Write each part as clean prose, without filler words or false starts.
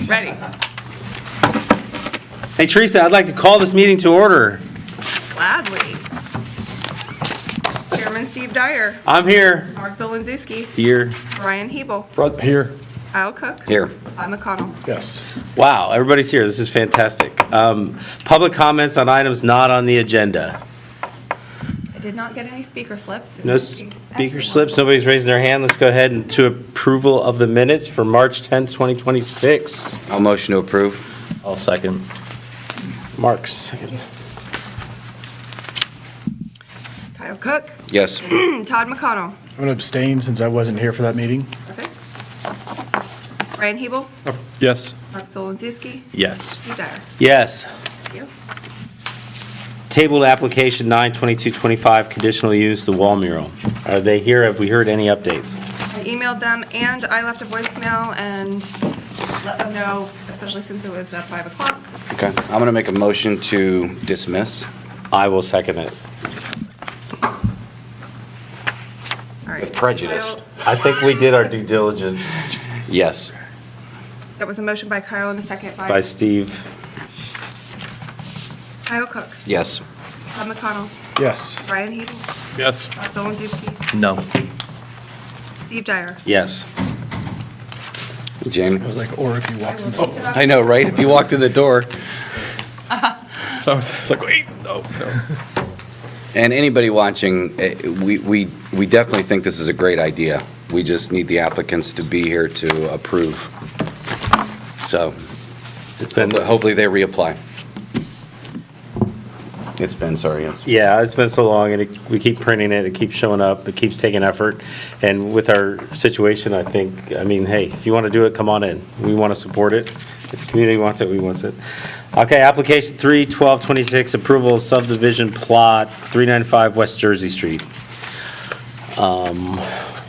Ready. Hey, Teresa, I'd like to call this meeting to order. Gladly. Chairman Steve Dyer. I'm here. Mark Zolenzewski. Here. Ryan Hebel. Here. Kyle Cook. Here. Bob McConnell. Yes. Wow, everybody's here. This is fantastic. Public comments on items not on the agenda. I did not get any speaker slips. No speaker slips, nobody's raising their hand. Let's go ahead and to approval of the minutes for March 10th, 2026. I'll motion to approve. I'll second. Mark, second. Kyle Cook. Yes. Todd McConnell. I'm going to abstain since I wasn't here for that meeting. Okay. Ryan Hebel. Yes. Mark Zolenzewski. Yes. Steve Dyer. Yes. Thank you. Tabled application 9/22/25, conditional use, the wall mural. Are they here? Have we heard any updates? I emailed them and I left a voicemail and let them know, especially since it was at 5 o'clock. Okay. I'm going to make a motion to dismiss. I will second it. All right. With prejudice. Kyle- I think we did our due diligence. Yes. That was a motion by Kyle and a second By by Steve. Kyle Cook. Yes. Todd McConnell. Yes. Ryan Hebel. Yes. Mark Zolenzewski. No. Steve Dyer. Yes. Jamie? I was like, or if you walk in. I know, right? If you walked in the door. I was like, wait, no. And anybody watching, we definitely think this is a great idea. We just need the applicants to be here to approve. So It's been, hopefully they reapply. It's been, sorry, yes. yeah, it's been so long, and we keep printing it, it keeps showing up, it keeps taking effort. And with our situation, I think, I mean, hey, if you want to do it, come on in. We want to support it. If the community wants it, we want it. Okay, application 3/12/26, approval of subdivision plot 395 West Jersey Street.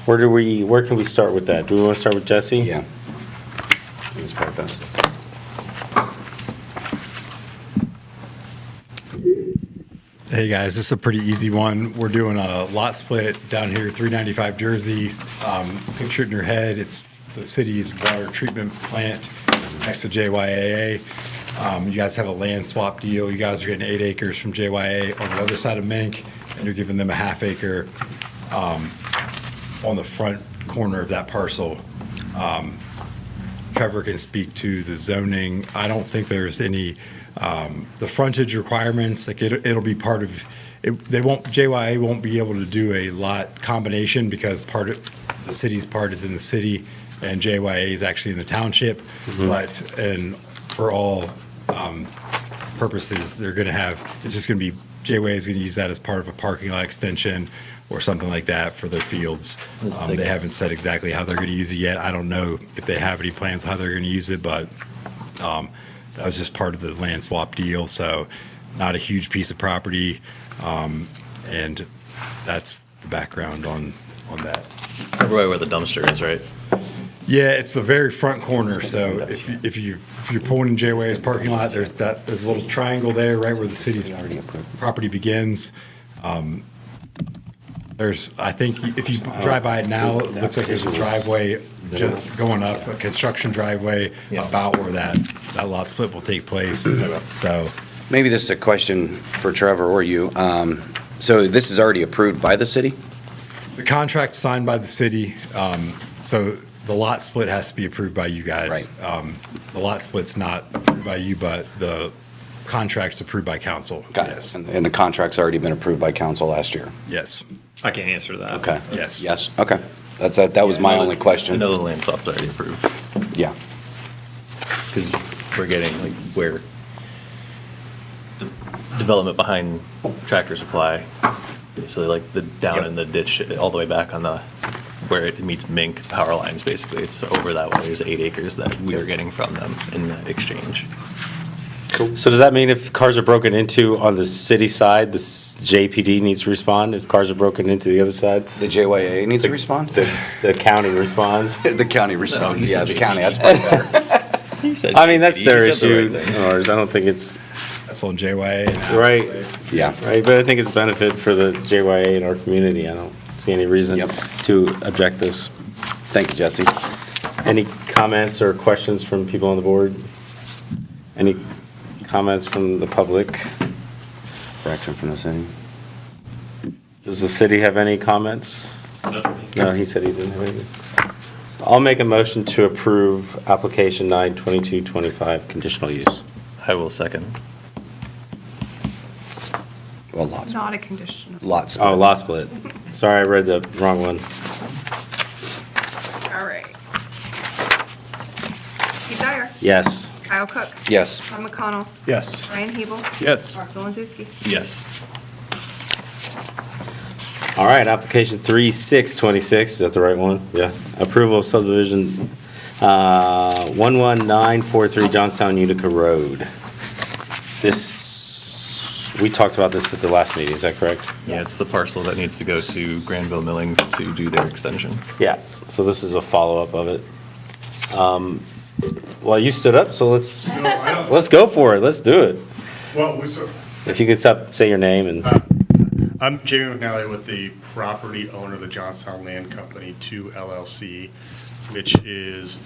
Where can we start with that? Do we want to start with Jesse? Yeah. It's probably best. Hey guys, this is a pretty easy one. We're doing a lot split down here, 395 Jersey. Picture it in your head, it's the city's water treatment plant next to JYAA. You guys have a land swap deal. You guys are getting 8 acres from JYA on the other side of Mink, and you're giving them a half acre on the front corner of that parcel. Trevor can speak to the zoning. I don't think there's any, the frontage requirements, like it'll be part of, JYA won't be able to do a lot combination because part of, the city's part is in the city and JYA is actually in the township. But, and for all purposes, they're gonna have, it's just gonna be, JYA is gonna use that as part of a parking lot extension or something like that for their fields. They haven't said exactly how they're gonna use it yet. I don't know if they have any plans how they're gonna use it, but that was just part of the land swap deal, so not a huge piece of property. And that's the background on that. It's over where the dumpster is, right? Yeah, it's the very front corner, so if you're pulling in JWay's parking lot, there's a little triangle there, right where the city's property begins. I think if you drive by it now, it looks like there's a driveway just going up, a construction driveway about where that lot split will take place, so. Maybe this is a question for Trevor or you. So this is already approved by the city? The contract's signed by the city, so the lot split has to be approved by you guys. The lot split's not approved by you, but the contract's approved by council. Got Yes. it. And the contract's already been approved by council last year? Yes. I can't answer that. Okay. Yes. Yes, okay. That was my only I question. know the land swap's already approved, Yeah. because we're getting like where the development behind Tractor Supply, basically like the down in the ditch, all the way back on the, where it meets Mink, the power lines, basically, it's over that way, there's 8 acres that we are getting from them in exchange. So does that mean if cars are broken into on the city side, the JPD needs to respond? If cars are broken into the other side, The JYA needs to respond? the county responds? The county No, responds, he yeah, said the county, JPD. that's probably better. He said I mean, that's JPD, their he said the issue, right thing. ours. I don't think it's, That's on JYA. right, Yeah. right, but I think it's benefit for the JYA in our community. I don't see any reason Yep. to object this. Thank you, Jesse. Any comments or questions from people on the board? Any comments from the public? Fraction from the city. Does the city have any comments? No, he said he didn't have anything. I'll make a motion to approve application 9/22/25 conditional use. I will second. Well, lots. Not a conditional. Lots. Oh, lot split. Sorry, I read the wrong one. All right. Steve Dyer. Yes. Kyle Cook. Yes. Tom McConnell. Yes. Ryan Hebel. Yes. Russell Lenzowski. Yes. All right, application 3/6/26, is that the right one? Yeah. Approval of subdivision 11943 Johnstown Utica Road. This, we talked about this at the last meeting, is that correct? Yeah, it's the parcel that needs to go to Granville Milling to do their extension. Yeah, so this is a follow-up of it. Well, you stood up, so let's go for it, let's do it. Well, If you could say your name and, I'm Jamie McNally with the property owner of the Johnstown Land Company 2 LLC, which is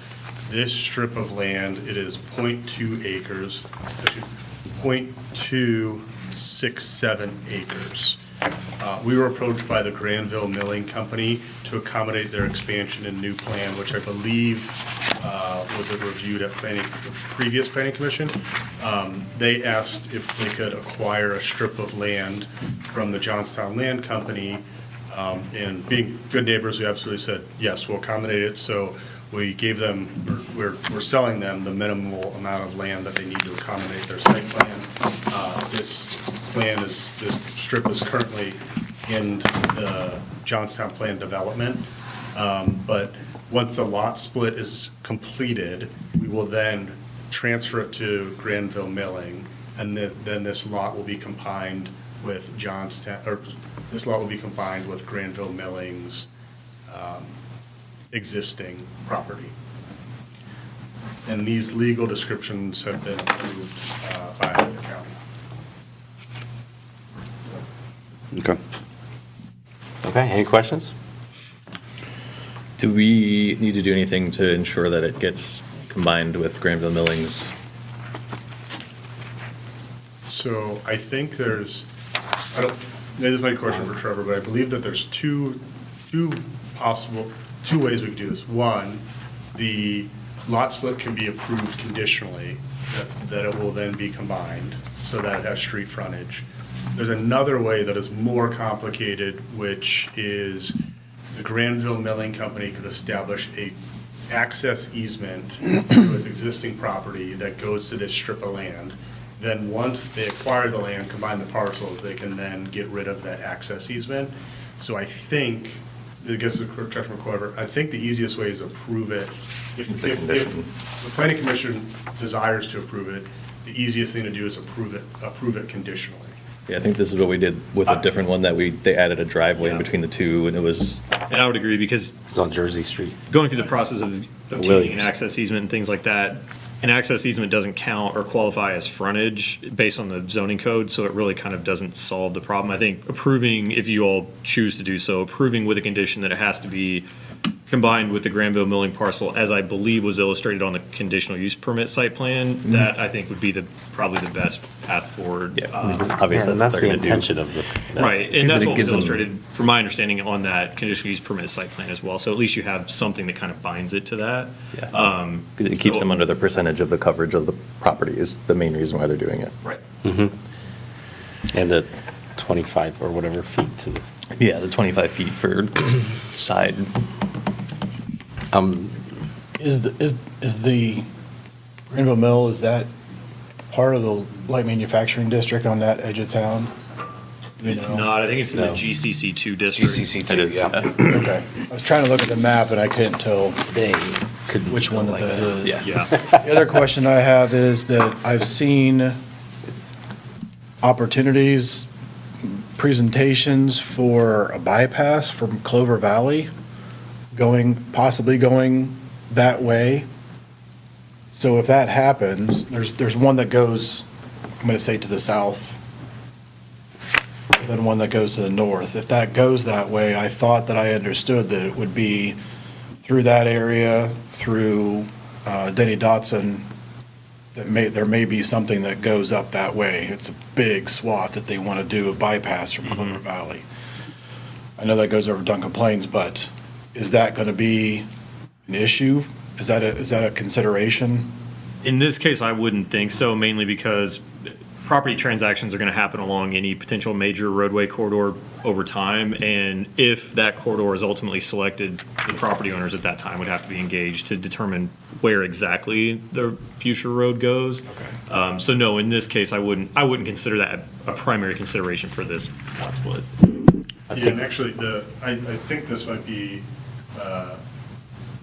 this strip of land. It is .2 acres, actually .267 acres. We were approached by the Granville Milling Company to accommodate their expansion and new plan, which I believe was reviewed at previous planning commission. They asked if they could acquire a strip of land from the Johnstown Land Company. And being good neighbors, we absolutely said, yes, we'll accommodate it. So we gave them, we're selling them the minimal amount of land that they need to accommodate their site plan. This strip is currently in the Johnstown Plan Development. But once the lot split is completed, we will then transfer it to Granville Milling, and then this lot will be combined with this lot will be combined with Granville Milling's existing property. And these legal descriptions have been approved by the county. Okay. okay, any questions? Do we need to do anything to ensure that it gets combined with Granville Millings? So I think there's, maybe this might be a question for Trevor, but I believe that there's two ways we could do this. One, the lot split can be approved conditionally, that it will then be combined, so that it has street frontage. There's another way that is more complicated, which is the Granville Milling Company could establish a access easement to its existing property that goes to this strip of land. Then once they acquire the land, combine the parcels, they can then get rid of that access easement. So I think, I guess the Treasurer McCoy, I think the easiest way is to approve it. If the planning commission desires to approve it, the easiest thing to do is approve it conditionally. Yeah, I think this is what we did with a different one, that they added a driveway in between the two, and it was, And I would agree, because It's on Jersey Street. going through the process of obtaining Williams. an access easement and things like that, an access easement doesn't count or qualify as frontage based on the zoning code, so it really kind of doesn't solve the problem. I think approving, if you all choose to do so, approving with a condition that it has to be combined with the Granville Milling parcel, as I believe was illustrated on the conditional use permit site plan, that I think would be probably the best path forward. yeah, I mean, obviously And that's that's what the they're gonna do. intention of the. Right, Because and that's it what was gives them- illustrated, from my understanding, on that conditional use permit site plan as well. So at least you have something that kind of binds it to that. Yeah. It keeps them under the percentage of the coverage of the property is the main reason why they're doing it. Right. And the 25 or whatever feet to the. Yeah, the 25 feet for side. Is the Granville Mill, is that part of the light manufacturing district on that edge of town? You It's know? not, I think it's in the No. GCC2 district. GCC 2, yeah. Okay. I was trying to look at the map and I couldn't tell They which one that is. Yeah. Yeah. The other question I have is that I've seen opportunities, presentations for a bypass from Clover Valley possibly going that way. So if that happens, there's one that goes, I'm gonna say to the south, then one that goes to the north. If that goes that way, I thought that I understood that it would be through that area, through Denny Dotson, there may be something that goes up that way. It's a big swath that they want to do a bypass from Clover Valley. I know that goes over Duncan Plains, but is that going to be an issue? Is that a consideration? In this case, I wouldn't think so, mainly because property transactions are going to happen along any potential major roadway corridor over time. And if that corridor is ultimately selected, the property owners at that time would have to be engaged to determine where exactly the future road goes. Okay. So no, in this case, I wouldn't consider that a primary consideration for this lot split. Yeah, and actually, I think this might be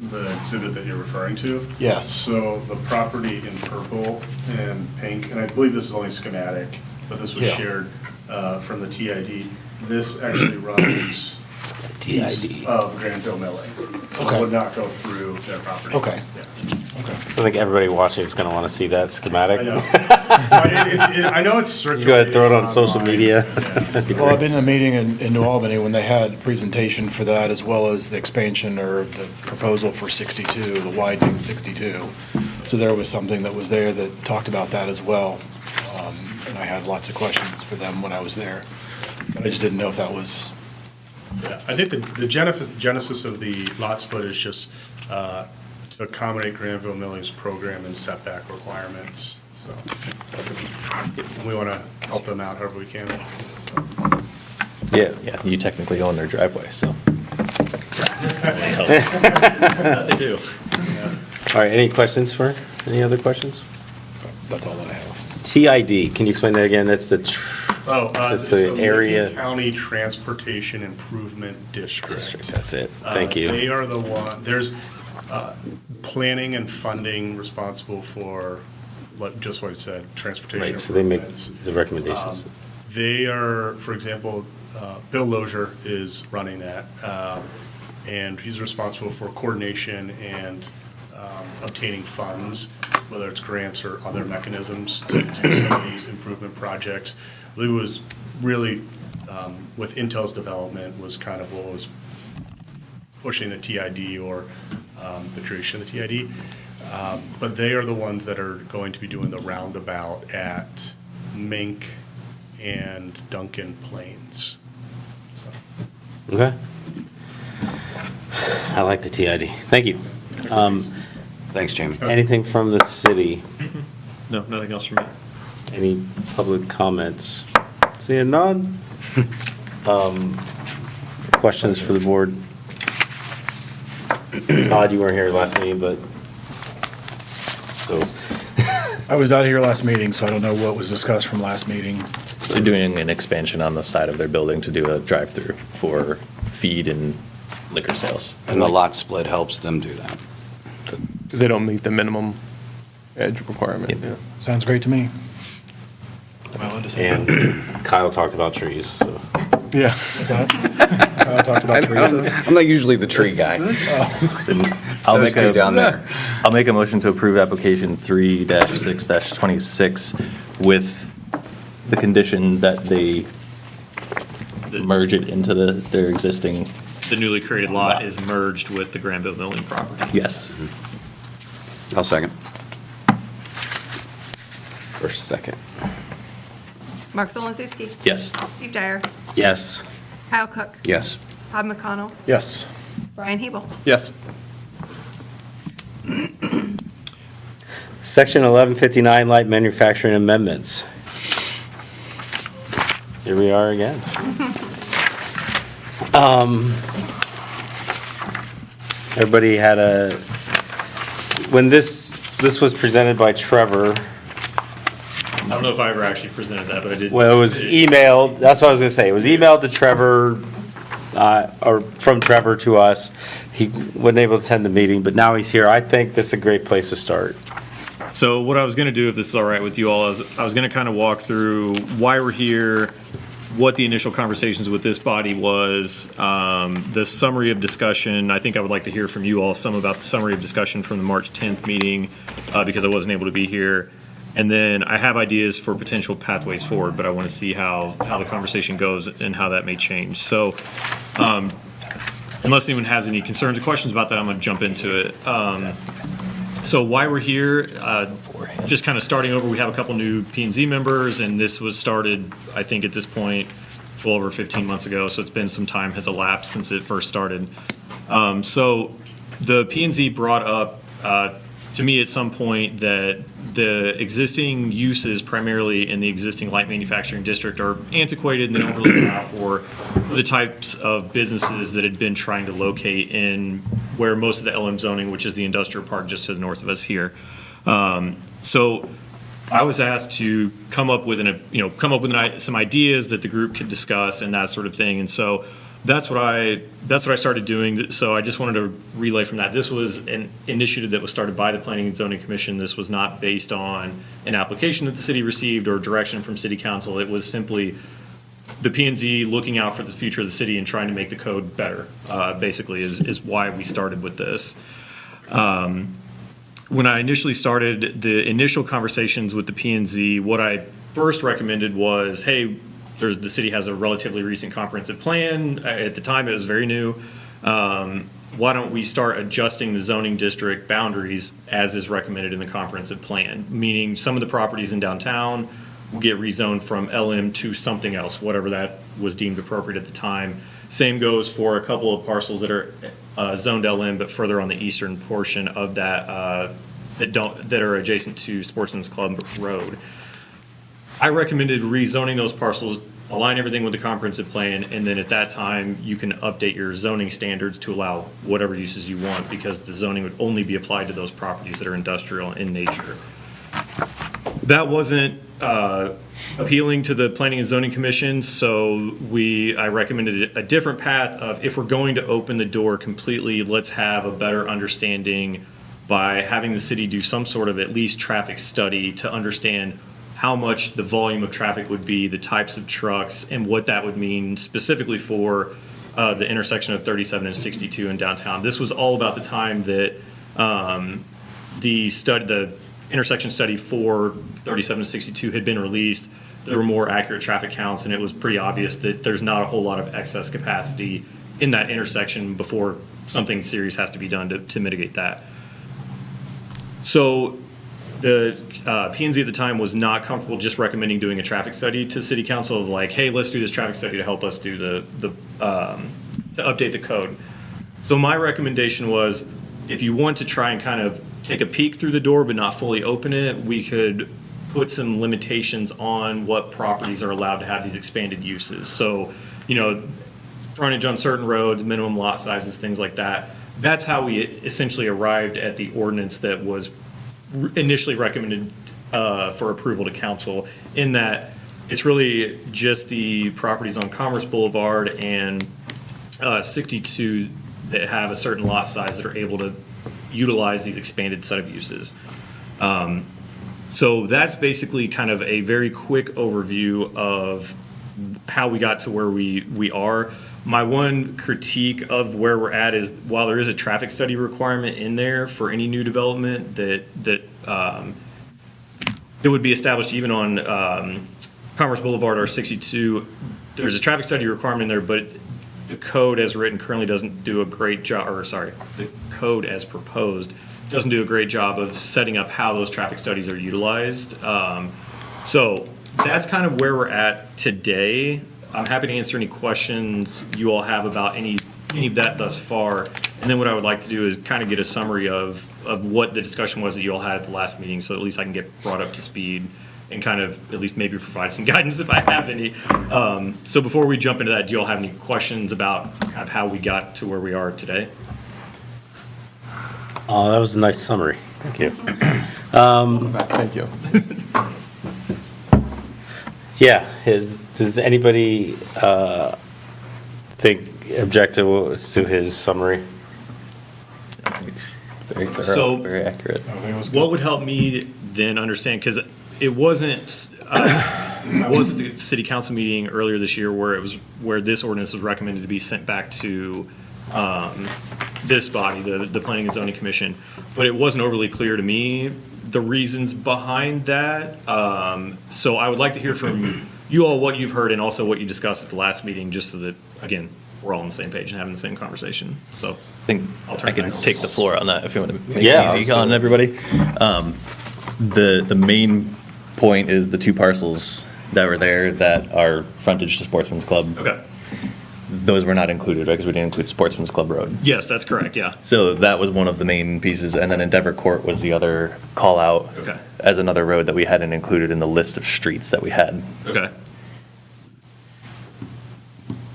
the exhibit that you're referring to. Yes. So the property in purple and pink, and I believe this is only schematic, but this was Yeah. shared from the TID. This actually runs east of Granville Milling. So Okay. it would not go through their property. Okay. Yeah. Okay. I think everybody watching is going to want to see that schematic. I know. I know it's circulated. Go ahead, throw it on social online. media. Yeah. Well, I've been in a meeting in New Albany when they had a presentation for that, as well as the expansion or the proposal for 62, the widening 62. So there was something that was there that talked about that as well. And I had lots of questions for them when I was there. But I just didn't know if that was, Yeah, I think the genesis of the lot split is just to accommodate Granville Milling's program and setback requirements. So we want to help them out however we can. Yeah. Yeah, you technically go in their driveway, so. They do. All right, any questions any other questions? that's all that I have. TID, can you explain that again? That's the, It's That's the area- Lincoln County Transportation Improvement District. that's it. Thank They you. are the one, there's planning and funding responsible for, just what it said, transportation Right, so they make improvements. the recommendations. They are, for example, Bill Lozier is running that, and he's responsible for coordination and obtaining funds, whether it's grants or other mechanisms to do some of these improvement projects. It was really, with Intel's development, was kind of what was pushing the TID or the creation of the TID. But they are the ones that are going to be doing the roundabout at Mink and Duncan Plains. Okay. I like the TID. Thank you. Thanks, Jamie. Anything from the city? No, nothing else from me. Any public comments? Seeing none? Questions for the board? Todd, you weren't here last meeting, but, so, I was not here last meeting, so I don't know what was discussed from last meeting. They're doing an expansion on the side of their building to do a drive-through for feed and liquor sales. And the lot split helps them do that. Because they don't meet the minimum edge requirement, yeah. Sounds great to me. Well, and Kyle talked about trees, so. Yeah. What's that? Kyle talked about Teresa. I'm not usually the tree guy. I'll Those make two a, down there. I'll make a motion to approve application 3-6-26 with the condition that they merge it into their existing, The newly created lot is merged with the Granville Milling property. yes. I'll second. First, second. Mark Solonczewski. Yes. Steve Dyer. Yes. Kyle Cook. Yes. Todd McConnell. Yes. Brian Hebel. Yes. Section 1159, light manufacturing amendments. Here we are again. Everybody had when this was presented by Trevor, I don't know if I ever actually presented that, but I did. well, it was emailed, that's what I was gonna say, it was emailed to Trevor, or from Trevor to us. He wasn't able to attend the meeting, but now he's here. I think this is a great place to start. So what I was gonna do, if this is all right with you all, is I was gonna kind of walk through why we're here, what the initial conversations with this body was, the summary of discussion. I think I would like to hear from you all some about the summary of discussion from the March 10th meeting, because I wasn't able to be here. And then I have ideas for potential pathways forward, but I want to see how the conversation goes and how that may change. So, unless anyone has any concerns or questions about that, I'm going to jump into it. So why we're here, just kind of starting over, we have a couple new P and Z members, and this was started, I think at this point, well over 15 months ago, so it's been some time has elapsed since it first started. So the P and Z brought up to me at some point that the existing uses primarily in the existing light manufacturing district are antiquated and they don't really allow for the types of businesses that had been trying to locate in where most of the LM zoning, which is the industrial park just to the north of us here. So I was asked to come up with some ideas that the group could discuss and that sort of thing. And so that's what I started doing. So I just wanted to relay from that. This was an initiative that was started by the Planning and Zoning Commission. This was not based on an application that the city received or direction from City Council. It was simply the P&Z looking out for the future of the city and trying to make the code better, basically, is why we started with this. When I initially started the initial conversations with the P&Z, what I first recommended was, hey, the city has a relatively recent comprehensive plan. At the time, it was very new. Why don't we start adjusting the zoning district boundaries as is recommended in the comprehensive plan? Meaning some of the properties in downtown will get rezoned from LM to something else, whatever that was deemed appropriate at the time. Same goes for a couple of parcels that are zoned LM, but further on the eastern portion of that that are adjacent to Sportsman's Club Road. I recommended rezoning those parcels, align everything with the comprehensive plan, and then at that time, you can update your zoning standards to allow whatever uses you want, because the zoning would only be applied to those properties that are industrial in nature. That wasn't appealing to the Planning and Zoning Commission, so I recommended a different path of, if we're going to open the door completely, let's have a better understanding by having the city do some sort of at least traffic study to understand how much the volume of traffic would be, the types of trucks, and what that would mean specifically for the intersection of 37 and 62 in downtown. This was all about the time that the intersection study for 37 and 62 had been released. There were more accurate traffic counts, and it was pretty obvious that there's not a whole lot of excess capacity in that intersection before something serious has to be done to mitigate that. So the P&Z at the time was not comfortable just recommending doing a traffic study to City Council of like, hey, let's do this traffic study to help us do to update the code. So my recommendation was, if you want to try and kind of take a peek through the door but not fully open it, we could put some limitations on what properties are allowed to have these expanded uses. So, frontage on certain roads, minimum lot sizes, things like that. That's how we essentially arrived at the ordinance that was initially recommended for approval to council, in that it's really just the properties on Commerce Boulevard and 62 that have a certain lot size that are able to utilize these expanded set of uses. So that's basically kind of a very quick overview of how we got to where we are. My one critique of where we're at is, while there is a traffic study requirement in there for any new development that it would be established even on Commerce Boulevard or 62, there's a traffic study requirement in there, but the code as written currently doesn't do a great job, the code as proposed doesn't do a great job of setting up how those traffic studies are utilized. So that's kind of where we're at today. I'm happy to answer any questions you all have about any of that thus far. And then what I would like to do is kind of get a summary of what the discussion was that you all had at the last meeting, so at least I can get brought up to speed and kind of at least maybe provide some guidance if I have any. So before we jump into that, do you all have any questions about kind of how we got to where we are today? Oh, that was a nice summary. Thank you. Thank you. Yeah, does anybody object to his summary? It's very thorough, So- very accurate. What would help me then understand, because it wasn't, I was at the city council meeting earlier this year where this ordinance was recommended to be sent back to this body, the Planning and Zoning Commission, but it wasn't overly clear to me the reasons behind that. So I would like to hear from you all what you've heard and also what you discussed at the last meeting, just so that, again, we're all on the same page and having the same conversation. So I think I'll turn I it can back. take the floor on that if you want to make Yeah, it easy on everybody. The main point is the two parcels that were there that are frontage to Sportsman's Club. Okay. Those were not included, right, because we didn't include Sportsman's Club Road. Yes, that's correct. Yeah. So that was one of the main pieces, and then Endeavor Court was the other call-out Okay. as another road that we hadn't included in the list of streets that we had. Okay.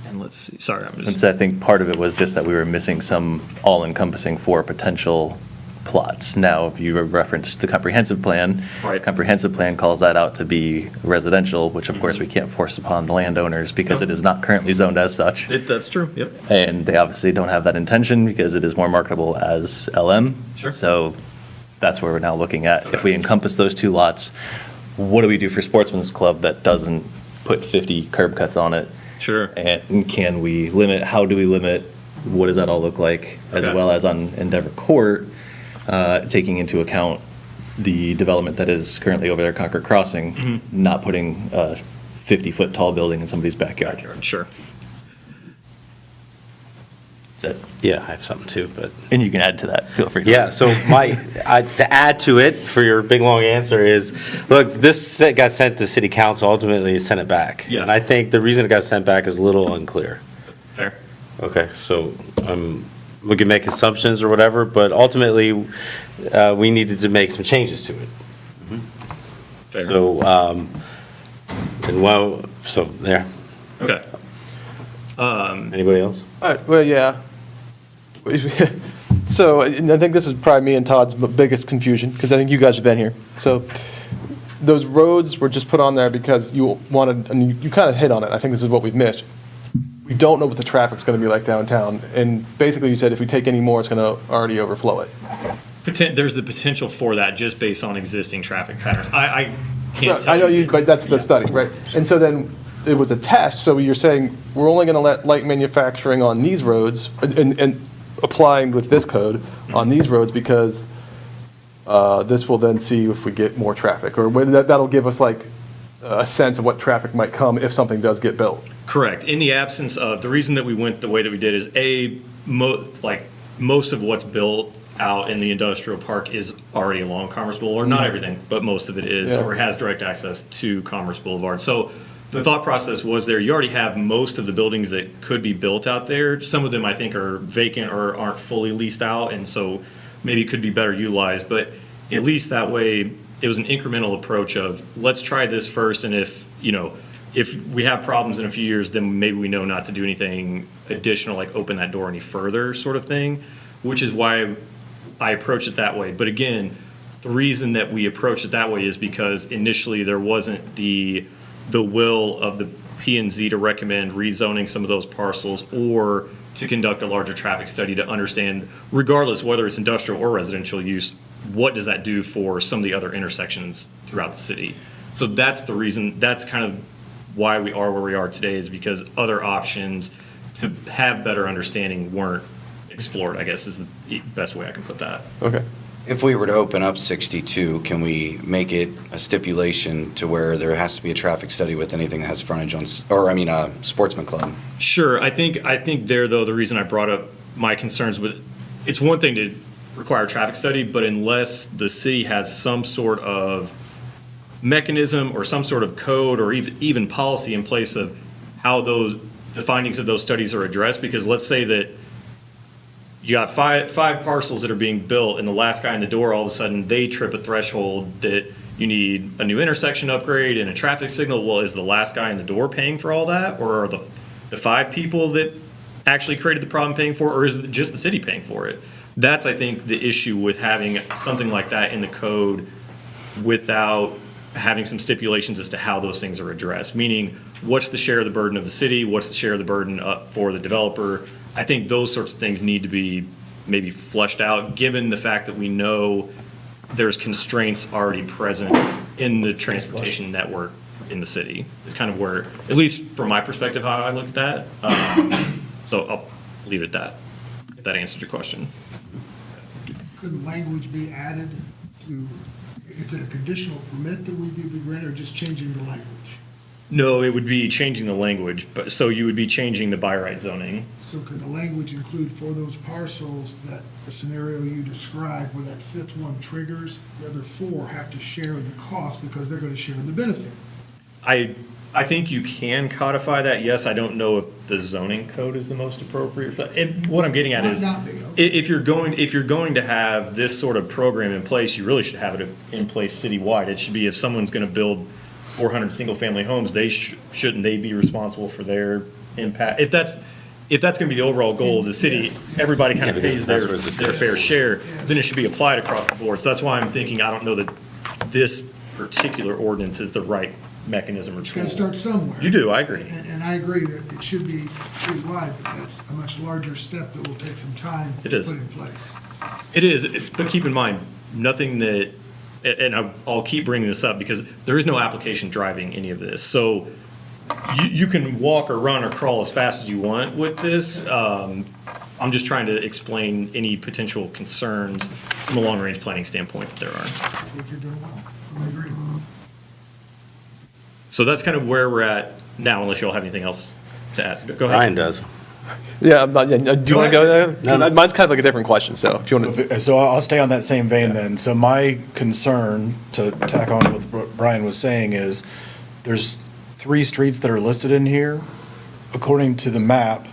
And let's see. Sorry, I'm And just. so I think part of it was just that we were missing some all-encompassing for potential plots. Now, you referenced the comprehensive plan. Right. Comprehensive plan calls that out to be residential, which of course we can't force upon the landowners because it is not currently zoned as such. That's true. Yep. And they obviously don't have that intention because it is more marketable as LM. Sure. So that's where we're now looking at. If we encompass those two lots, what do we do for Sportsman's Club that doesn't put 50 curb cuts on it? Sure. And can we limit, how do we limit, what does that all look like? As Okay. well as on Endeavor Court, taking into account the development that is currently over there, Concord Crossing, not putting a 50-foot tall building in somebody's backyard. Sure. That's it. Yeah, I have something too, but. And you can add to that, feel free. Yeah, so to add to it, for your big, long answer is, look, this got sent to city council, ultimately it sent it back. Yeah. And I think the reason it got sent back is a little unclear. Fair. Okay, so we can make assumptions or whatever, but ultimately, we needed to make some changes to it. Fair. So, so there. Okay. Anybody else? Well, yeah. So I think this is probably me and Todd's biggest confusion, because I think you guys have been here. So those roads were just put on there because you wanted, and you kind of hit on it. I think this is what we've missed. We don't know what the traffic's going to be like downtown. And basically you said if we take any more, it's going to already overflow it. There's the potential for that just based on existing traffic patterns. I can't tell I know you, if- but that's the Yeah. study, right? And so then it was a test, so you're saying we're only going to let light manufacturing on these roads and applying with this code on these roads because this will then see if we get more traffic, or whether that'll give us like a sense of what traffic might come if something does get built. Correct. In the absence of, the reason that we went the way that we did is most of what's built out in the industrial park is already along Commerce Boulevard. Not everything, but most of it is, Yeah. or has direct access to Commerce Boulevard. So the thought process was there, you already have most of the buildings that could be built out there. Some of them I think are vacant or aren't fully leased out, and so maybe could be better utilized. But at least that way, it was an incremental approach of, let's try this first, and if we have problems in a few years, then maybe we know not to do anything additional, like open that door any further sort of thing, which is why I approach it that way. But again, the reason that we approach it that way is because initially there wasn't the will of the P and Z to recommend rezoning some of those parcels or to conduct a larger traffic study to understand, regardless whether it's industrial or residential use, what does that do for some of the other intersections throughout the city. So that's the reason, that's kind of why we are where we are today, is because other options to have better understanding weren't explored, I guess is the best way I can put that. Okay. If we were to open up 62, can we make it a stipulation to where there has to be a traffic study with anything that has frontage on, Sportsman Club? Sure, I think there, though, the reason I brought up my concerns with, it's one thing to require a traffic study, but unless the city has some sort of mechanism or some sort of code or even policy in place of how the findings of those studies are addressed, because let's say that you got five parcels that are being built, and the last guy in the door, all of a sudden, they trip a threshold that you need a new intersection upgrade and a traffic signal. Well, is the last guy in the door paying for all that? Or are the five people that actually created the problem paying for it? Or is it just the city paying for it? That's, I think, the issue with having something like that in the code without having some stipulations as to how those things are addressed. Meaning, what's the share of the burden of the city? What's the share of the burden for the developer? I think those sorts of things need to be maybe fleshed out, given the fact that we know there's constraints already present in the transportation network in the city. It's kind of where, at least from my perspective, how I look at that. So I'll leave it at that, if that answered your question. Could language be added to, is it a conditional permit that we be granted, or just changing the language? No, it would be changing the language, but, so you would be changing the by right zoning. So could the language include for those parcels that the scenario you described where that fifth one triggers, the other four have to share the cost because they're gonna share in the benefit? I think you can codify that, yes. I don't know if the zoning code is the most appropriate. What I'm getting at Might is, not be, i- okay. if you're going to have this sort of program in place, you really should have it in place citywide. It should be if someone's gonna build 400 single-family homes, shouldn't they be responsible for their impact? If that's gonna be the overall goal of the city, Yes. everybody kind Yeah, of because pays that's their what it's- fair share, Yes. then it should be applied across the board. So that's why I'm thinking, I don't know that this particular ordinance is the right mechanism or You tool. gotta start somewhere. You do, I agree. And I agree that it should be citywide, but that's a much larger step that will take some time It to is. put in place. It is, but keep in mind, nothing that, and I'll keep bringing this up because there is no application driving any of this. So you can walk or run or crawl as fast as you want with this. I'm just trying to explain any potential concerns from a long-range planning standpoint that there are. I think you're doing well. I agree. So that's kind of where we're at now, unless you all have anything else to add. Go ahead. Ryan does. Yeah, I'm not, yeah, do you want to go there? No, no. Mine's kind of like a different question, so if you want to. So I'll stay on that same vein then. So my concern, to tack on with what Brian was saying, is there's 3 streets that are listed in here. According to the map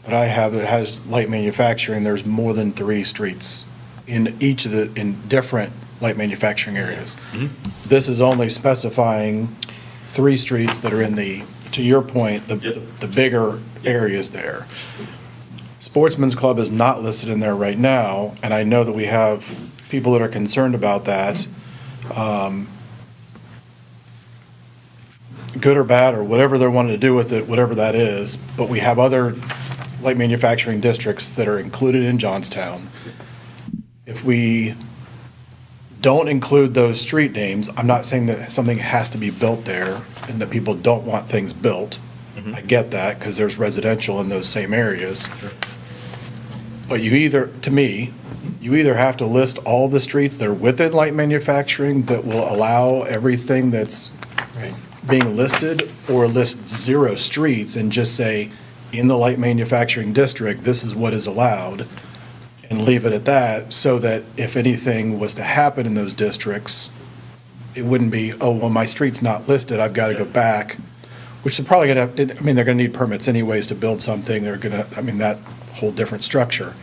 that I have that has light manufacturing, there's more than 3 streets in in different light manufacturing areas. This is only specifying 3 streets that are in to your point, the bigger areas there. Sportsman's Club is not listed in there right now, and I know that we have people that are concerned about that. Good or bad, or whatever they're wanting to do with it, whatever that is, but we have other light manufacturing districts that are included in Johnstown. If we don't include those street names, I'm not saying that something has to be built there and that people don't want things built. I get that, because there's residential in those same areas. But to me, you either have to list all the streets that are within light manufacturing that will allow everything that's being listed, or list 0 streets and just say, in the light manufacturing district, this is what is allowed, and leave it at that, so that if anything was to happen in those districts, it wouldn't be, oh, well, my street's not listed, I've got to go back, which they're probably going to, I mean, they're going to need permits anyways to build something, they're going to, I mean, that whole different structure.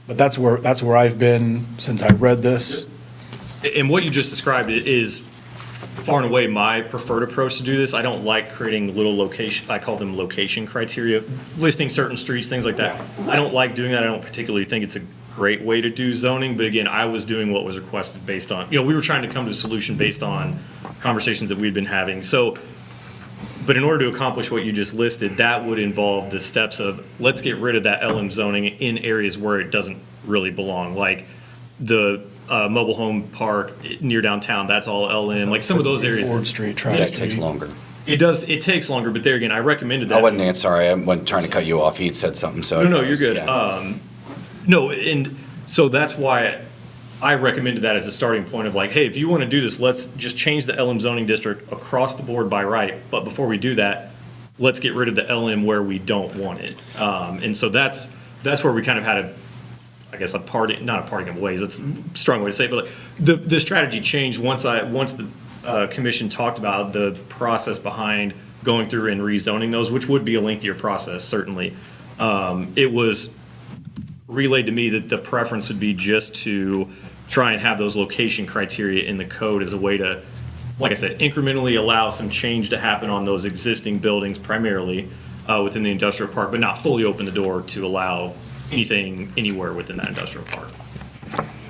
But that's where I've been since I read this. And what you just described is far and away my preferred approach to do this. I don't like creating little location, I call them location criteria, listing certain streets, things like that. I don't like doing that. I don't particularly think it's a great way to do zoning. But again, I was doing what was requested based on, we were trying to come to a solution based on conversations that we'd been having. So, but in order to accomplish what you just listed, that would involve the steps of, let's get rid of that LM zoning in areas where it doesn't really belong. Like the mobile home park near downtown, that's all LM, like some of those areas. Ford Street, Travis That Street. takes longer. It takes longer, but there again, I recommended that. I wasn't, sorry, I wasn't trying to cut you off. He'd said something, so. No, you're good. Yeah. No, and so that's why I recommended that as a starting point of like, hey, if you want to do this, let's just change the LM zoning district across the board by right. But before we do that, let's get rid of the LM where we don't want it. And so that's where we kind of had not a parting of ways, that's a strong way to say it, but like the strategy changed once the commission talked about the process behind going through and rezoning those, which would be a lengthier process, certainly. It was relayed to me that the preference would be just to try and have those location criteria in the code as a way to, like I said, incrementally allow some change to happen on those existing buildings primarily within the industrial park, but not fully open the door to allow anything anywhere within that industrial park.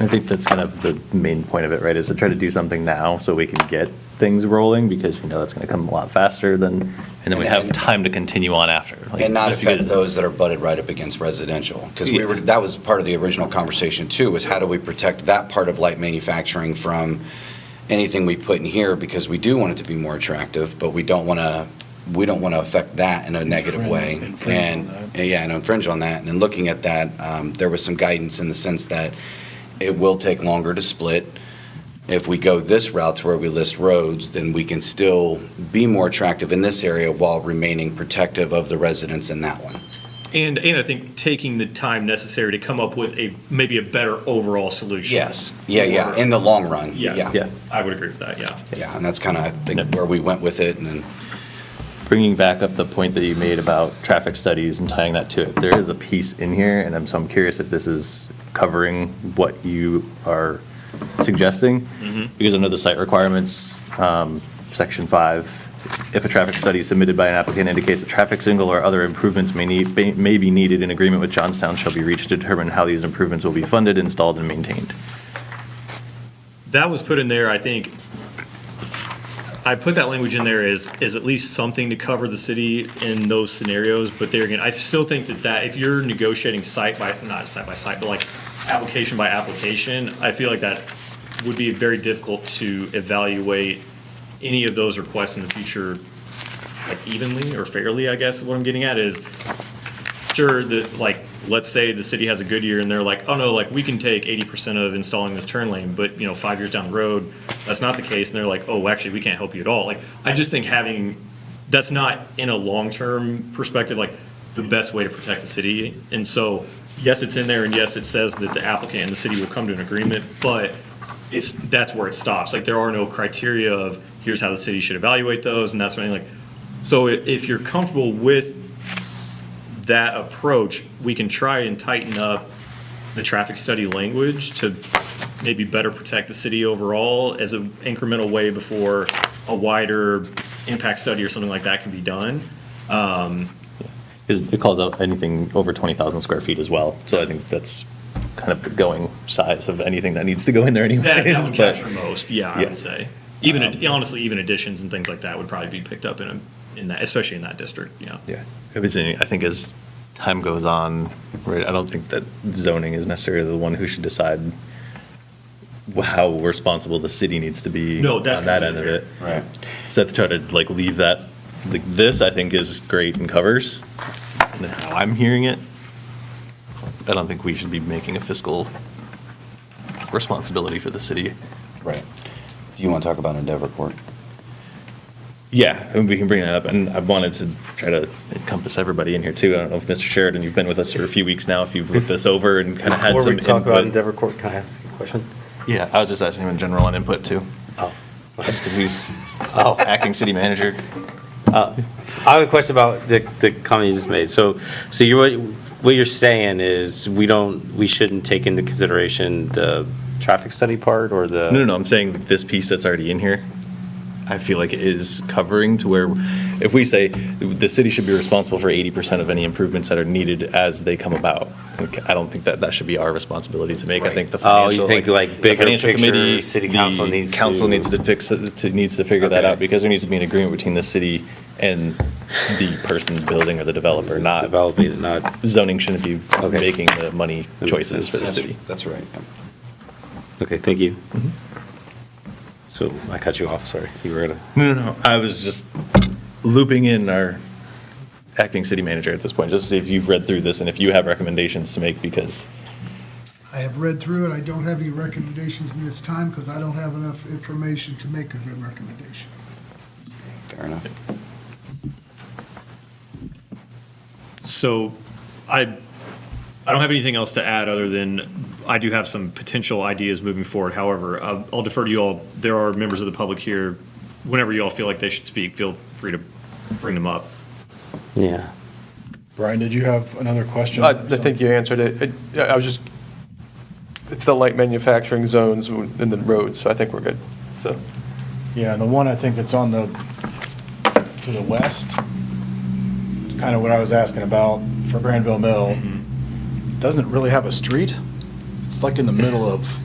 I think that's kind of the main point of it, right, is to try to do something now so we can get things rolling, because we know that's going to come a lot faster and then we have time to continue on after. Like, And not just because- affect those that are butted right up against residential. Because that was part of the original conversation too, was how do we protect that part of light manufacturing from anything we put in here, because we do want it to be more attractive, but we don't want to affect that in a negative way. Infringe on that. Yeah, and infringe on that. And in looking at that, there was some guidance in the sense that it will take longer to split. if we go this route to where we list roads, then we can still be more attractive in this area while remaining protective of the residents in that one. And I think taking the time necessary to come up with maybe a better overall solution. Yes, yeah, in the long run. Yes, Yeah. I would agree with that, yeah. Yeah, and that's kind of, I think, where we went with it, and then, Bringing back up the point that you made about traffic studies and tying that to it, there is a piece in here, and so I'm curious if this is covering what you are suggesting. Because under the site requirements, section 5, if a traffic study submitted by an applicant indicates a traffic signal or other improvements may be needed, in agreement with Johnstown shall be reached to determine how these improvements will be funded, installed, and maintained. That was put in there, I think, I put that language in there as at least something to cover the city in those scenarios, but there again, I still think that if you're negotiating not site by site, but like application by application, I feel like that would be very difficult to evaluate any of those requests in the future, like evenly or fairly, I guess, what I'm getting at is, sure, that, like, let's say the city has a good year and they're like, oh no, like, we can take 80% of installing this turn lane, but, 5 years down the road, that's not the case, and they're like, oh, actually, we can't help you at all. Like, I just think that's not, in a long-term perspective, like, the best way to protect the city. And so, yes, it's in there, and yes, it says that the applicant and the city will come to an agreement, but that's where it stops. Like, there are no criteria of, here's how the city should evaluate those, and that's what I mean, like, so if you're comfortable with that approach, we can try and tighten up the traffic study language to maybe better protect the city overall as an incremental way before a wider impact study or something like that can be done. It calls out anything over 20,000 square feet as well, so I think that's kind of the going size of anything that needs to go in there anyway. That would capture most, yeah, I would say. Even, honestly, even additions and things like that would probably be picked up in that, especially in that district, yeah. Yeah, if it's I think as time goes on, right, I don't think that zoning is necessarily the one who should decide how responsible the city needs to be No, that's on that end of completely it. fair. right. So to try to like leave that, like this, I think is great and covers, and then how I'm hearing it, I don't think we should be making a fiscal responsibility for the city. Right. Do you want to talk about Endeavor Court? Yeah, and we can bring that up, and I wanted to try to encompass everybody in here too. I don't know if Mr. Sheridan, you've been with us for a few weeks now, if you've looked this over and kind of had Before some we talk about input. Endeavor Court, can I ask you a question? Yeah, I was just asking him in general on input too, Oh. just because he's Oh. acting city manager. I have a question about the comment you just made. So what you're saying is we shouldn't take into consideration the traffic study part or the? No, I'm saying that this piece that's already in here, I feel like it is covering to where, if we say the city should be responsible for 80% of any improvements that are needed as they come about, I don't think that should be our responsibility to make. I think the Oh, you financial. think like the bigger financial picture, committee, city council the needs to? council needs to fix it, needs to figure that Okay. out, because there needs to be an agreement between the city and the person building or the developer, not Developing it, not, zoning shouldn't be Okay. making the money That makes choices for the sense. city. That's right. okay, thank you. So I cut you off, sorry. You were gonna. No, I was just looping in our acting city manager at this point, just to see if you've read through this and if you have recommendations to make, because, I have read through it. I don't have any recommendations in this time because I don't have enough information to make a good recommendation. Fair enough. So I don't have anything else to add other than I do have some potential ideas moving forward. However, I'll defer to you all. There are members of the public here. Whenever you all feel like they should speak, feel free to bring them up. Yeah. Brian, did you have another question? I think you answered it. I was just, it's the light manufacturing zones and the roads, so I think we're good, so. Yeah, and the one I think that's on to the west, kind of what I was asking about for Granville Mill, doesn't really have a street. It's like in the middle of,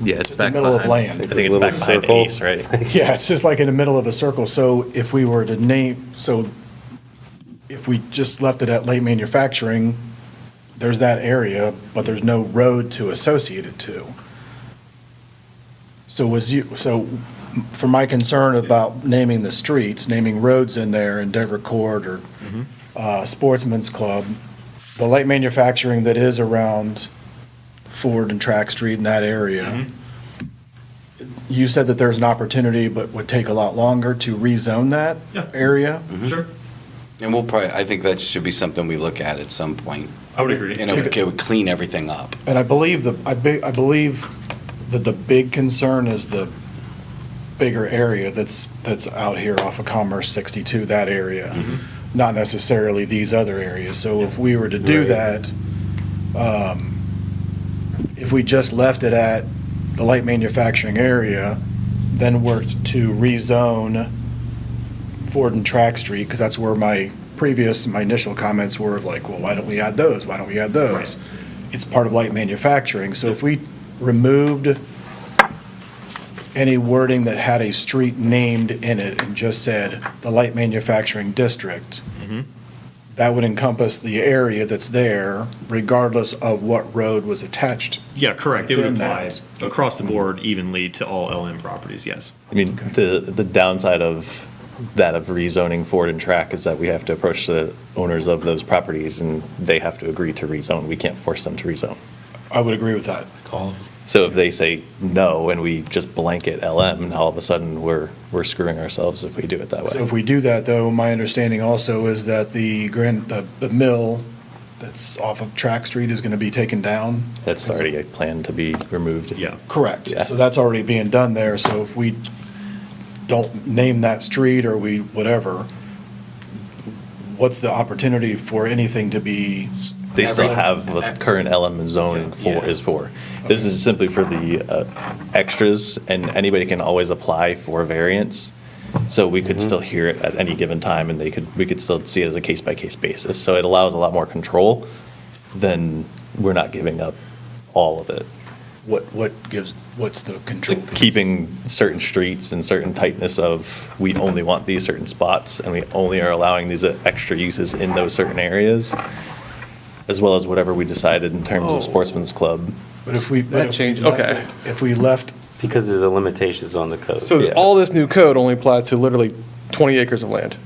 yeah, it's Just the back middle of behind- land. I think it's Little back behind circle. Ace, right? yeah, it's just like in the middle of a circle. So if we were to name, so if we just left it at light manufacturing, there's that area, but there's no road to associate it to. So for my concern about naming the streets, naming roads in there, Endeavor Court or Sportsman's Club, the light manufacturing that is around Ford and Track Street in that area, you said that there's an opportunity, but would take a lot longer to rezone that Yeah. area? Sure. And we'll probably, I think that should be something we look at some point. I would agree. And it would clean everything up. And I believe I believe that the big concern is the bigger area that's out here off of Commerce 62, that area, not necessarily these other areas. So if we were to do Right. that, if we just left it at the light manufacturing area, then worked to rezone Ford and Track Street, because that's where my initial comments were of like, well, why don't we add those? Why don't we add those? Right. It's part of light manufacturing. So if we removed any wording that had a street named in it and just said the light manufacturing district, that would encompass the area that's there regardless of what road was attached. Yeah, correct. It would Within apply that. across the board evenly to all LM properties, yes. I mean, the downside of that of rezoning Ford and Track is that we have to approach the owners of those properties and they have to agree to rezone. We can't force them to rezone. I would agree with that. So if they say no and we just blanket LM, all of a sudden we're screwing ourselves if we do it that So way. if we do that, though, my understanding also is that the mill that's off of Track Street is going to be taken down. That's already a plan to be removed. Yeah. Correct. Yeah. So that's already being done there. So if we don't name that street or we, whatever, what's the opportunity for anything to be? They still have what the current LM zone is for. This is simply for the extras, and anybody can always apply for a variance. So we could still hear it at any given time, and we could still see it as a case-by-case basis. So it allows a lot more control than we're not giving up all of it. What's the control? Like keeping certain streets and certain tightness of, we only want these certain spots, and we only are allowing these extra uses in those certain areas, as well as whatever we decided in terms of Sportsman's Club. But if we. That changed, okay. If we left, Because of the limitations on the code. So Yeah. all this new code only applies to literally 20 acres of land.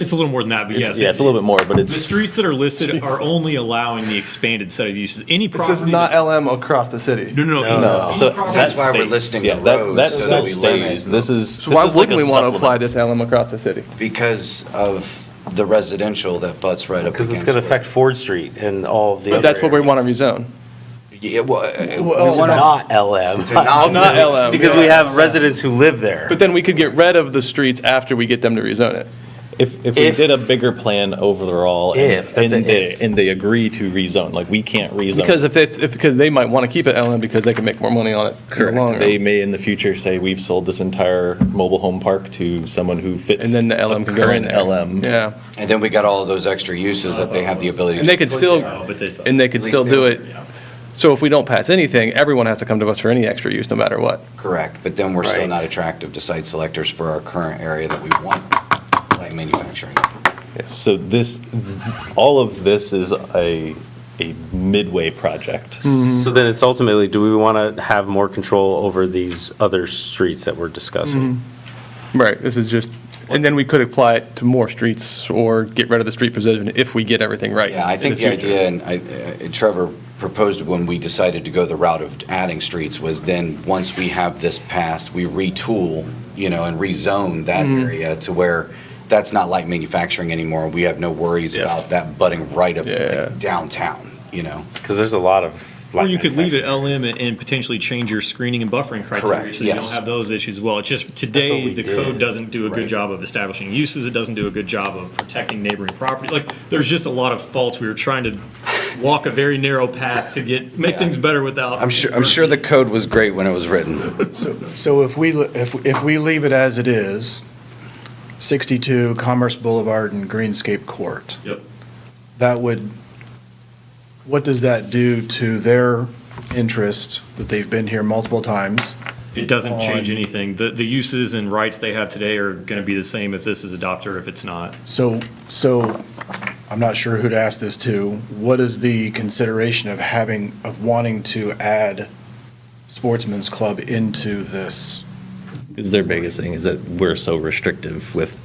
It's a little more than that, but yes. Yeah, it's a little bit more, but The it's, streets that are listed are Jesus. only allowing the expanded set of uses. Any This property. is not that's- LM across the city. No, no, no. no, Any so property that That's why we're stays. listing Yeah, the that roads so still that we limit. stays. This is. So why this is like wouldn't a we want to supplement. apply this LM across the city? Because of the residential that butts right up against. Because it's going to affect Ford Street and all of the But other that's what we areas. want to rezone. Yeah, well, Well, Not LM. not LM. Because we have residents who live there. But then we could get rid of the streets after we get them to rezone it. If we If- did a bigger plan overall. If, that's and an they, if. and they agree to rezone, like we can't rezone. Because because they might want to keep it LM because they can make more money on it in the long Correct. They run. may in the future say, we've sold this entire mobile home park to someone who fits. And then the LM a can go in current there. LM. Yeah. And then we got all of those extra uses that they have the ability to. And they could put still, there. but they- and they could At still least do they- it. So if we don't pass anything, everyone has to come to us for any extra use, no matter what. Correct, but then we're still Right. not attractive to site selectors for our current area that we want, like manufacturing. Yes, so all of this is a midway project. So then it's ultimately, do we want to have more control over these other streets that we're discussing? Right, this is just, and then we could apply it to more streets or get rid of the street position if we get everything right. Yeah, I in think the future. idea, and Trevor proposed when we decided to go the route of adding streets, was then, once we have this passed, we retool, and rezone that Mm-hmm. area to where that's not light manufacturing anymore. We have no worries Yeah. about that butting right up Yeah. like, downtown, Because there's a lot of. Or you could leave it LM and potentially change your screening and buffering criteria Correct, so you don't yes. have those issues as well. It's just That's today, what we the did. code doesn't do a good Right. job of establishing uses. It doesn't do a good job of protecting neighboring property. Like, there's just a lot of faults. We were trying to walk a very narrow path to make things better without. I'm sure the code was great when it was written. so if we leave it as it is, 62 Commerce Boulevard and Greenscape Court, Yep. what does that do to their interest that they've been here multiple times? It doesn't change On- anything. The uses and rights they have today are going to be the same if this is adopted or if it's not. So I'm not sure who to ask this to. What is the consideration of wanting to add Sportsman's Club into this? Because their biggest thing is that we're so restrictive with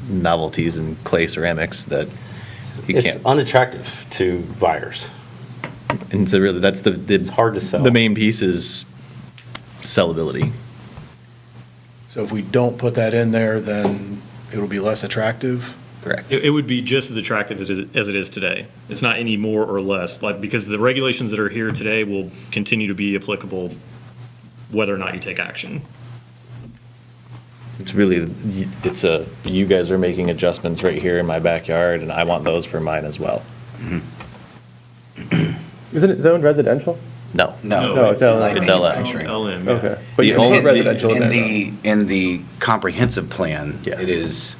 novelties and clay ceramics that you It's can't. unattractive to buyers. And so really, that's It's hard to sell. The main piece is sellability. So if we don't put that in there, then it'll be less attractive? Correct. It would be just as attractive as it is today. It's not any more or less, like, because the regulations that are here today will continue to be applicable whether or not you take action. It's really, you guys are making adjustments right here in my backyard, and I want those for mine as well. Isn't it zoned residential? No. No, it's LM. It's LM. Manufacturing. LM, yeah. Okay. But you The can only- put residential in there. In the comprehensive plan, Yeah. it is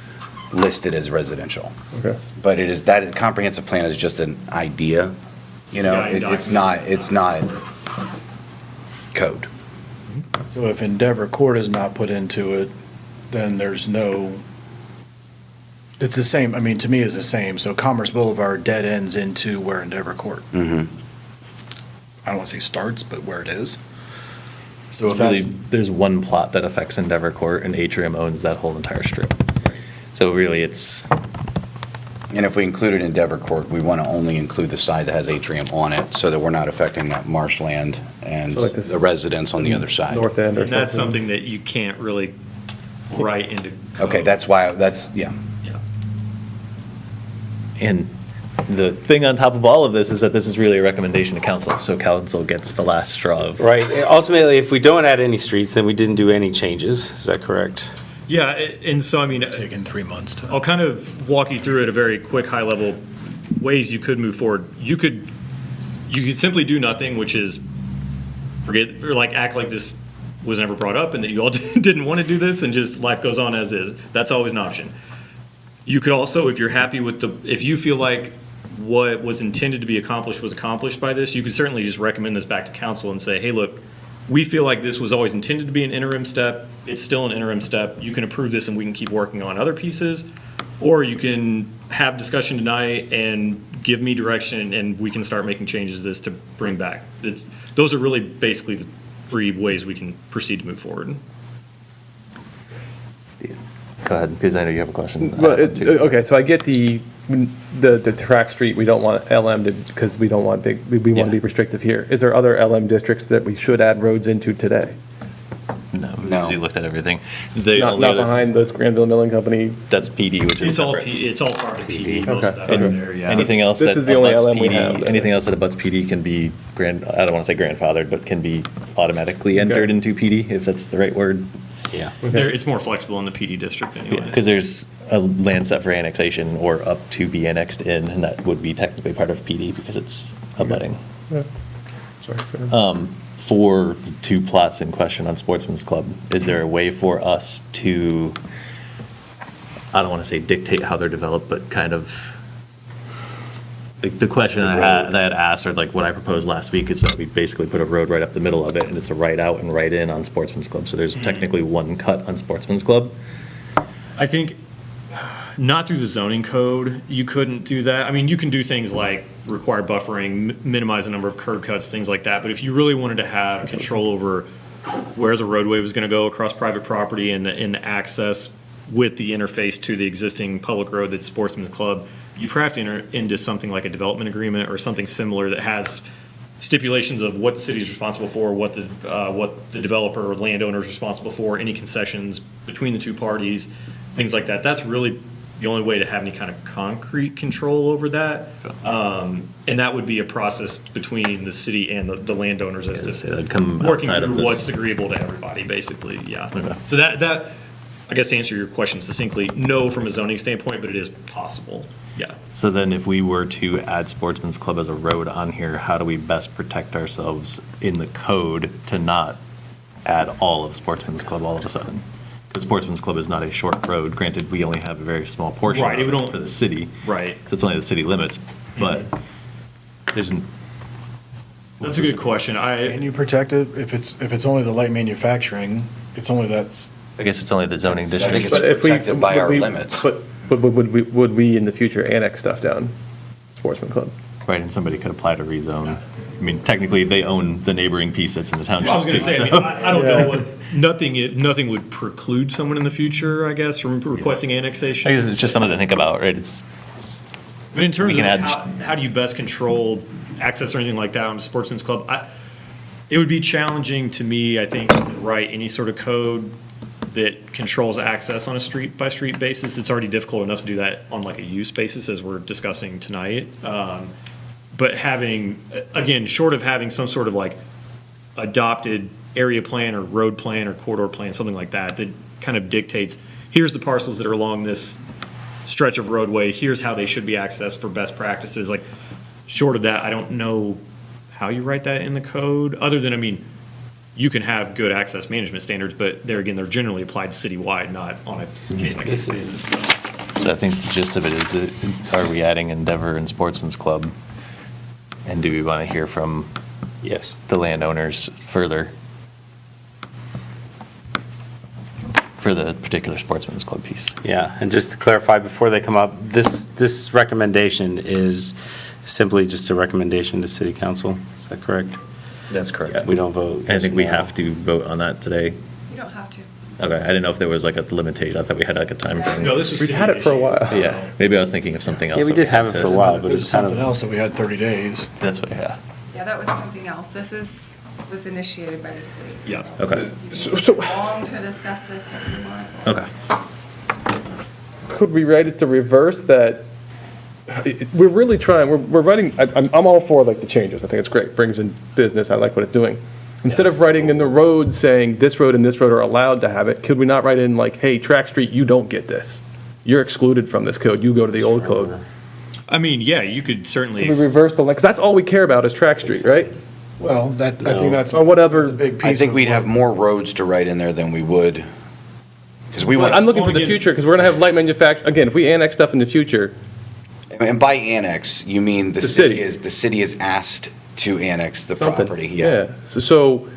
listed as residential. Okay. But it is, that comprehensive plan is just an idea, you know? It's a guiding It's not code. So if Endeavor Court is not put into it, then there's no, it's the same, I mean, to me, it's the same. So Commerce Boulevard dead ends into where Endeavor Court, Mhm. I don't want to say starts, but where it is. So if It's really, that's, there's one plot that affects Endeavor Court, and Atrium owns that whole entire strip. So really, it's, And if we included Endeavor Court, we want to only include the side that has atrium on it, so that we're not affecting that marshland and So like this- the residents on the other side. North end or And that's something. something that you can't really write into. Okay, code. that's why, yeah. Yeah. and the thing on top of all of this is that this is really a recommendation to council, so council gets the last straw of. Right, ultimately, if we don't add any streets, then we didn't do any changes, is that correct? Yeah, and so, I mean, taken 3 months to. I'll kind of walk you through at a very quick, high-level ways you could move forward. You could simply do nothing, which is forget, or like act like this was never brought up and that you all didn't want to do this and just life goes on as is. That's always an option. You could also, if you're happy with if you feel like what was intended to be accomplished was accomplished by this, you could certainly just recommend this back to council and say, hey, look, we feel like this was always intended to be an interim step. It's still an interim step. You can approve this and we can keep working on other pieces. Or you can have discussion tonight and give me direction and we can start making changes to this to bring back. Those are really basically the 3 ways we can proceed to move forward. Go ahead, because I know you have a question. Well, okay, so I get the track street, we don't want LM to, because we don't want we want to be restrictive here. Is there other LM districts that we should add roads into today? No, No. because you looked at everything. The Not only other- behind this Granville Milling Company? That's PD, which is It's all, separate. it's all part of PD, most of that Okay. right there, yeah. Anything else This that is the only abuts LM we PD, have, then. anything else that abuts PD can be I don't want to say grandfathered, but can be automatically entered into PD, if that's the right word. Yeah. It's more flexible in the PD district anyway. Because there's a land set for annexation or up to be annexed in, and that would be technically part of PD because it's abutting. Sorry. For the 2 plots in question on Sportsman's Club, is there a way for us to, I don't want to say dictate how they're developed, but kind of, like the question that I had asked, or like what I proposed last week, is that we basically put a road right up the middle of it, and it's a right out and right in on Sportsman's Club. So there's technically one cut on Sportsman's Club. I think not through the zoning code, you couldn't do that. I mean, you can do things like require buffering, minimize the number of curb cuts, things like that. But if you really wanted to have control over where the roadway was going to go across private property and the access with the interface to the existing public road that's Sportsman's Club, you probably have to enter into something like a development agreement or something similar that has stipulations of what the city is responsible for, what the developer or landowner is responsible for, any concessions between the 2 parties, things like that. That's really the only way to have any kind of concrete control over that. And that would be a process between the city and the landowners as So to that'd come working outside of through this. what's agreeable to everybody, basically, yeah. Okay. So that, I guess to answer your question succinctly, no from a zoning standpoint, but it is possible, yeah. So then if we were to add Sportsman's Club as a road on here, how do we best protect ourselves in the code to not add all of Sportsman's Club all of a sudden? Because Sportsman's Club is not a short road. Granted, we only have a very small portion Right, it of would it only- for the city. Right. So it's only the city limits, but there's, That's a good question. Can you protect it? If it's only the light manufacturing, it's only that's, I guess it's only the zoning I think district. it's But if we- protected by would our we- limits. But would we in the future annex stuff down Sportsman Club? Right, and somebody could apply to rezone. I mean, technically, they own the neighboring piece that's in the township. I was going to too, say, I mean, so- I don't know what, nothing would preclude someone in the future, I guess, from requesting annexation. I guess it's just something to think about, right? It's, But in terms We of can add- how do you best control access or anything like that on a Sportsman's Club, it would be challenging to me, I think, to write any sort of code that controls access on a street-by-street basis. It's already difficult enough to do that on like a use basis, as we're discussing tonight. But having, again, short of having some sort of like adopted area plan or road plan or corridor plan, something like that, that kind of dictates, here's the parcels that are along this stretch of roadway, here's how they should be accessed for best practices. Like, short of that, I don't know how you write that in the code, other than, I mean, you can have good access management standards, but there again, they're generally applied citywide, not on a case-by-case basis. So I think the gist of it is, are we adding Endeavor and Sportsman's Club? And do we want to hear from Yes. the landowners further for the particular Sportsman's Club piece? Yeah, and just to clarify before they come up, this recommendation is simply just a recommendation to city council. Is that correct? That's correct. We don't vote. I think we have to vote on that today. You don't have to. Okay, I didn't know if there was like a limitation. I thought we had like a time frame. No, this was. We've had it for a while. city Yeah, maybe I was thinking of something else. Yeah, we that did have had it to- for a while, but There's it's kind something of, else that we had 30 days. That's what, yeah. Yeah, that was something else. This was initiated by the city. Yeah. Okay, You can take long to discuss this as you want. okay. Could we write it to reverse that? We're really trying, we're writing, I'm all for like the changes. I think it's great, brings in business, I like what it's doing. Instead of writing in the road saying this road and this road are allowed to have it, could we not write in like, hey, Track Street, you don't get this? You're excluded from this code, you go to the old code. I mean, yeah, you could certainly. Could we reverse the, because that's all we care about is Track Street, right? Well, that, I think that's. Or whatever. That's a big piece I think of we'd what- have more roads to write in there than we would, because we I'm want, looking for the Again- future, because we're gonna have light manufacturing, again, if we annex stuff in the future, and by annex, you mean the city. city is asked to annex the something. property, yeah. So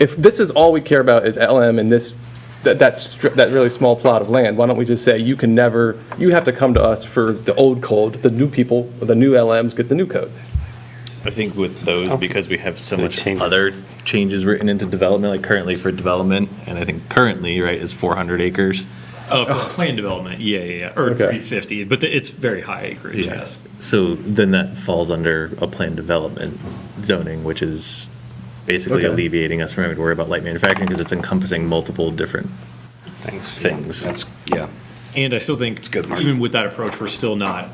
if this is all we care about is LM and this, that really small plot of land, why don't we just say you can never, you have to come to us for the old code, the new people, the new LMs get the new code. I think with those, because we have so They much change it. other changes written into development, like currently for development, and I think currently, right, is 400 acres. Oh, for planned development, yeah, or Okay. 350, but it's very high acreage, yes. So then that falls under a planned development zoning, which is basically Okay. alleviating us from having to worry about light manufacturing because it's encompassing multiple different thanks. things. That's, yeah. And I still think, It's good, Mark. even with that approach, we're still not,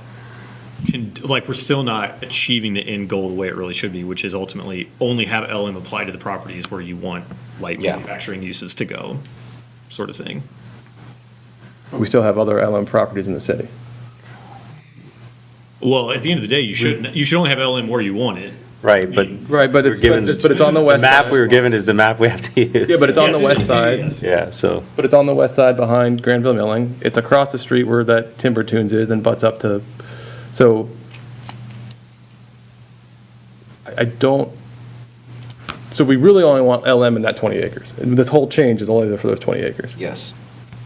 we're still not achieving the end goal the way it really should be, which is ultimately only have LM apply to the properties where you want light Yeah. manufacturing uses to go, sort of thing. We still have other LM properties in the city. Well, at the end of the day, you should only have LM where you want it. Right, but. Right, but we're it's, given- but it's on the west The map side. we were given is the map we have to use. Yeah, but it's on the Yes, it west is, side. yes. Yeah, so, But it's on the west side behind Granville Milling. It's across the street where that Timber Tunes is and butts up to, so I don't, so we really only want LM in that 20 acres. And this whole change is only there for those 20 acres. Yes.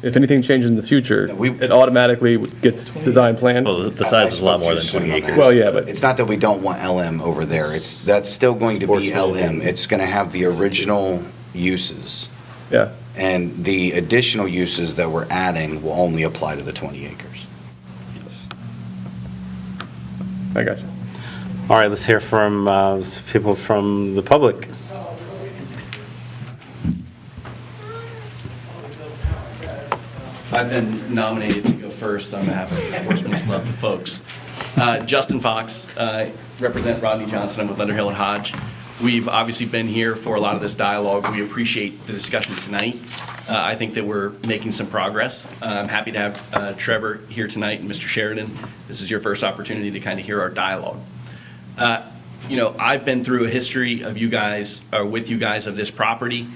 If anything changes in the future, Yeah, we- it automatically gets design planned. Well, the size is a lot more than 20 acres. Well, yeah, but- It's not that we don't want LM over there, that's still going to be LM. It's gonna have the original uses, Yeah, and the additional uses that we're adding will only apply to the 20 acres. Yes. I got you. all right, let's hear from some people from the public. I've been nominated to go first on behalf of the Sportsman's Club folks. Justin Fox, represent Rodney Johnson, I'm with Underhill and Hodge. We've obviously been here for a lot of this dialogue. We appreciate the discussion tonight. I think that we're making some progress. I'm happy to have Trevor here tonight and Mr. Sheridan. This is your first opportunity to kind of hear our dialogue. You know, I've been through a history of you guys, with you guys of this property.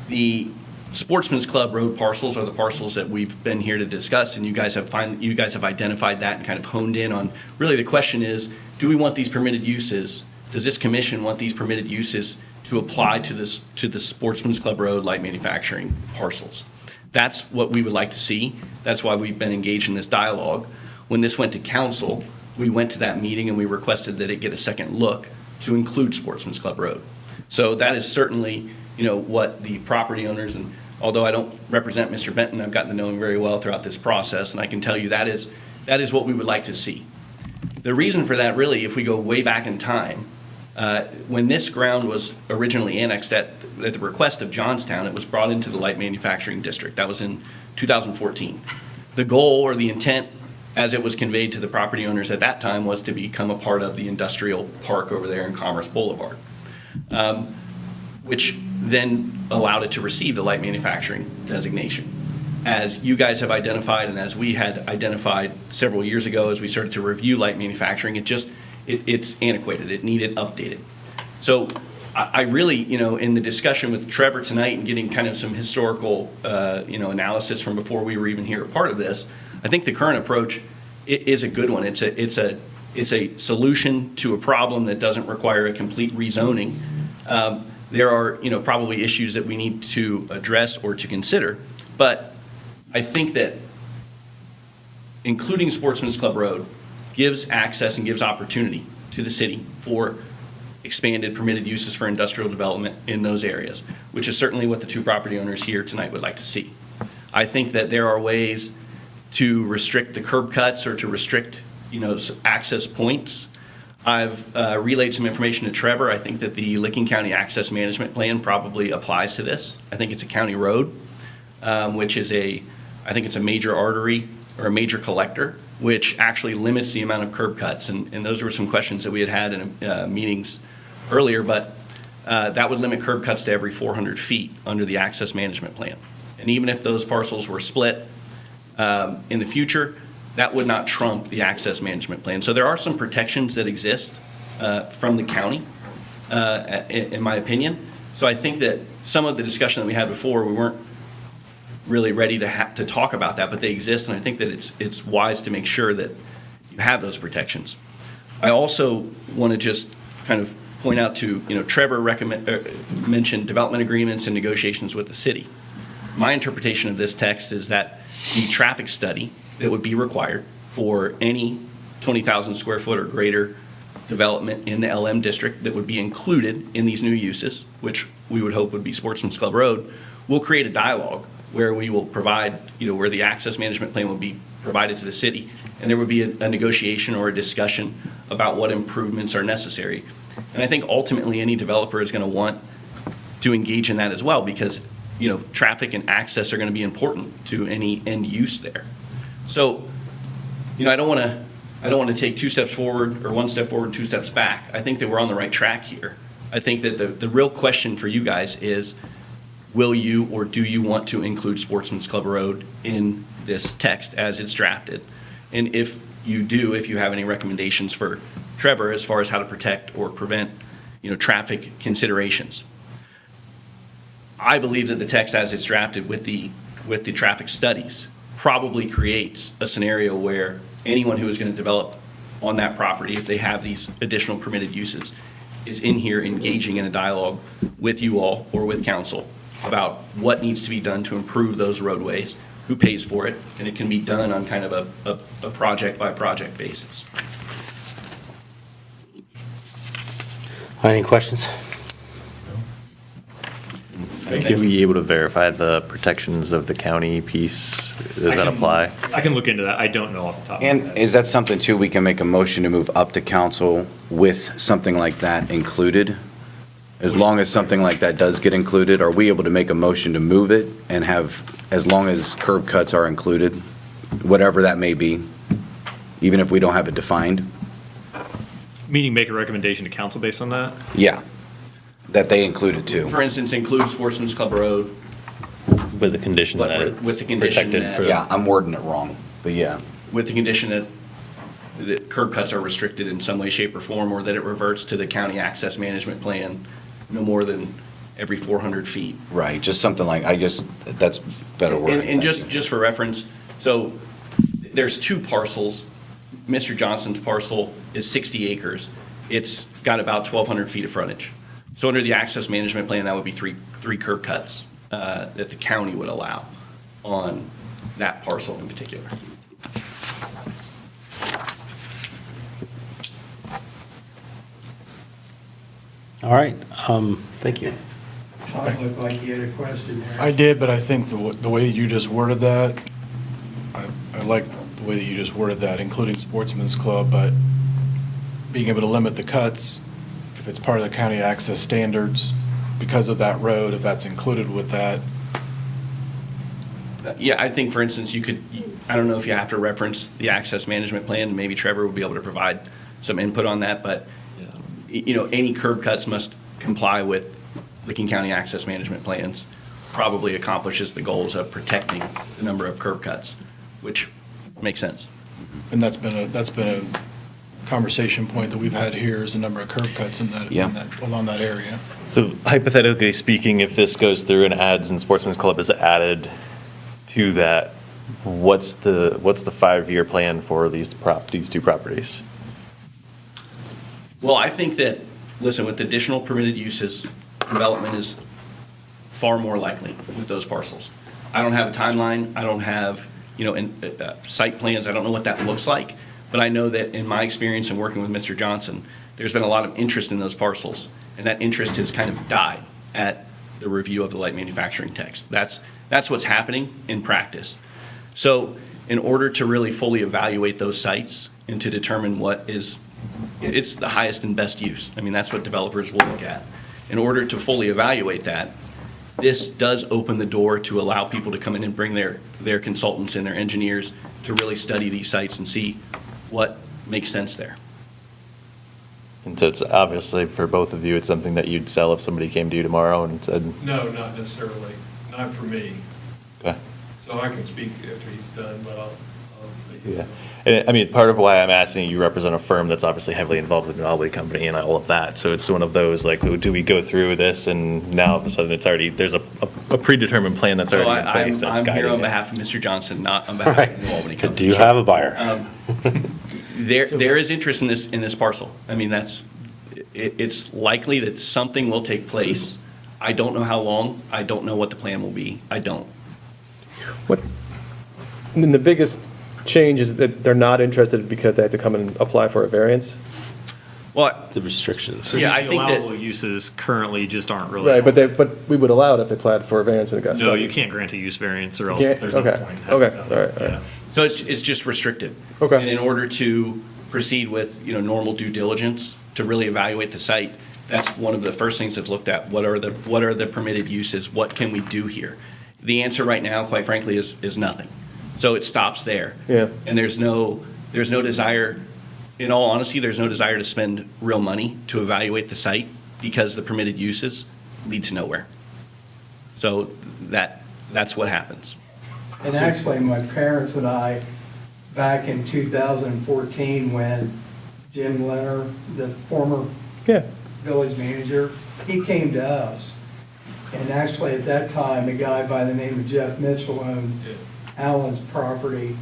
The Sportsman's Club road parcels are the parcels that we've been here to discuss, and you guys have identified that and kind of honed in on, really the question is, do we want these permitted uses? Does this commission want these permitted uses to apply to the Sportsman's Club Road light manufacturing parcels? That's what we would like to see. That's why we've been engaged in this dialogue. When this went to council, we went to that meeting and we requested that it get a second look to include Sportsman's Club Road. So that is certainly, you know, what the property owners, and although I don't represent Mr. Benton, I've gotten to know him very well throughout this process, and I can tell you that is what we would like to see. The reason for that, really, if we go way back in time, When this ground was originally annexed at the request of Johnstown, it was brought into the light manufacturing district. That was in 2014. The goal or the intent, as it was conveyed to the property owners at that time, was to become a part of the industrial park over there in Commerce Boulevard, which then allowed it to receive the light manufacturing designation. As you guys have identified, and as we had identified several years ago as we started to review light manufacturing, it's antiquated. It needed updated. So I really, in the discussion with Trevor tonight and getting kind of some historical, analysis from before we were even here a part of this, I think the current approach is a good one. It's a solution to a problem that doesn't require a complete rezoning. There are, probably issues that we need to address or to consider, but I think that including Sportsman's Club Road gives access and gives opportunity to the city for expanded permitted uses for industrial development in those areas, which is certainly what the two property owners here tonight would like to see. I think that there are ways to restrict the curb cuts or to restrict, access points. I've relayed some information to Trevor. I think that the Licking County Access Management Plan probably applies to this. I think it's a county road, which is I think it's a major artery or a major collector, which actually limits the amount of curb cuts. And those were some questions that we had in meetings earlier, but that would limit curb cuts to every 400 feet under the access management plan. And even if those parcels were split in the future, that would not trump the access management plan. So there are some protections that exist from the county, in my opinion. So I think that some of the discussion that we had before, we weren't really ready to talk about that, but they exist, and I think that it's wise to make sure that you have those protections. I also want to just kind of point out to, Trevor mentioned development agreements and negotiations with the city. My interpretation of this text is that the traffic study that would be required for any 20,000 square foot or greater development in the LM district that would be included in these new uses, which we would hope would be Sportsman's Club Road, will create a dialogue where we will provide, where the access management plan will be provided to the city, and there would be a negotiation or a discussion about what improvements are necessary. And I think ultimately any developer is going to want to engage in that as well, because traffic and access are going to be important to any end use there. So, I don't want to take two steps forward or one step forward, two steps back. I think that we're on the right track here. I think that the real question for you guys is, will you or do you want to include Sportsman's Club Road in this text as it's drafted? And if you do, if you have any recommendations for Trevor as far as how to protect or prevent, traffic considerations. I believe that the text as it's drafted with the traffic studies probably creates a scenario where anyone who is going to develop on that property, if they have these additional permitted uses, is in here engaging in a dialogue with you all or with council about what needs to be done to improve those roadways, who pays for it, and it can be done on kind of a project-by-project basis. Any questions? Are we able to verify the protections of the county piece? Does that apply? I can look into that. I don't know off the top of my And head. is that something, too, we can make a motion to move up to council with something like that included? As long as something like that does get included, are we able to make a motion to move it and have, as long as curb cuts are included, whatever that may be, even if we don't have it defined? Meaning make a recommendation to council based on that? Yeah, that they include it too. For instance, include Sportsman's Club Road. With the condition But that with it's the condition protected that- for. Yeah, I'm wording it wrong, but yeah. With the condition that curb cuts are restricted in some way, shape, or form, or that it reverts to the county access management plan no more than every 400 feet. Right, just something like, that's better wording. And just for reference, so there's two parcels. Mr. Johnson's parcel is 60 acres. It's got about 1,200 feet of frontage. So under the access management plan, that would be three curb cuts that the county would allow on that parcel in particular. All right, thank you. Todd looked like he had a question there. I did, but I think the way you just worded that, I like the way that you just worded that, including Sportsman's Club, but being able to limit the cuts if it's part of the county access standards because of that road, if that's included with that. Yeah, I think, for instance, you could, I don't know if you have to reference the access management plan, maybe Trevor will be able to provide some input on that, but, any curb cuts must comply with Licking County access management plans, probably accomplishes the goals of protecting the number of curb cuts, which makes sense. And that's been a conversation point that we've had here is the number of curb cuts along that area. So hypothetically speaking, if this goes through and adds and Sportsman's Club is added to that, what's the 5-year plan for these two properties? Well, I think that, listen, with additional permitted uses, development is far more likely with those parcels. I don't have a timeline, I don't have, site plans, I don't know what that looks like, but I know that in my experience in working with Mr. Johnson, there's been a lot of interest in those parcels, and that interest has kind of died at the review of the light manufacturing text. That's what's happening in practice. So in order to really fully evaluate those sites and to determine it's the highest and best use. I mean, that's what developers will look at. In order to fully evaluate that, this does open the door to allow people to come in and bring their consultants and their engineers to really study these sites and see what makes sense there. And so it's obviously, for both of you, it's something that you'd sell if somebody came to you tomorrow and said, No, not necessarily, not for me. okay. So I can speak after he's done, but I'll. Yeah. And I mean, part of why I'm asking, you represent a firm that's obviously heavily involved with the Novelty Company and all of that. So it's one of those, like, do we go through this and now all of a sudden there's a predetermined plan that's So already in place that's I'm guiding here on it? behalf of Mr. Johnson, not on behalf of the Albany Company. Do you have a buyer? There is interest in this parcel. I mean, it's likely that something will take place. I don't know how long. I don't know what the plan will be. I don't. And then the biggest change is that they're not interested because they have to come and apply for a variance? Well, The restrictions. yeah, I The think allowable that, uses currently just aren't really. Right, but we would allow it if they applied for a variance and it got No, stuck. you can't grant a use variance or else Yeah, there's no okay, point. in having okay, something. all right, all right. Yeah. so it's just restricted. Okay. And in order to proceed with, normal due diligence, to really evaluate the site, that's one of the first things that's looked at. What are the permitted uses? What can we do here? The answer right now, quite frankly, is nothing. So it stops there. Yeah. And there's no desire, in all honesty, there's no desire to spend real money to evaluate the site because the permitted uses lead to nowhere. So that's what happens. And actually, my parents and I, back in 2014, when Jim Leonard, the former Yeah, village manager, he came to us. And actually, at that time, a guy by the name of Jeff Mitchell owned Allen's property,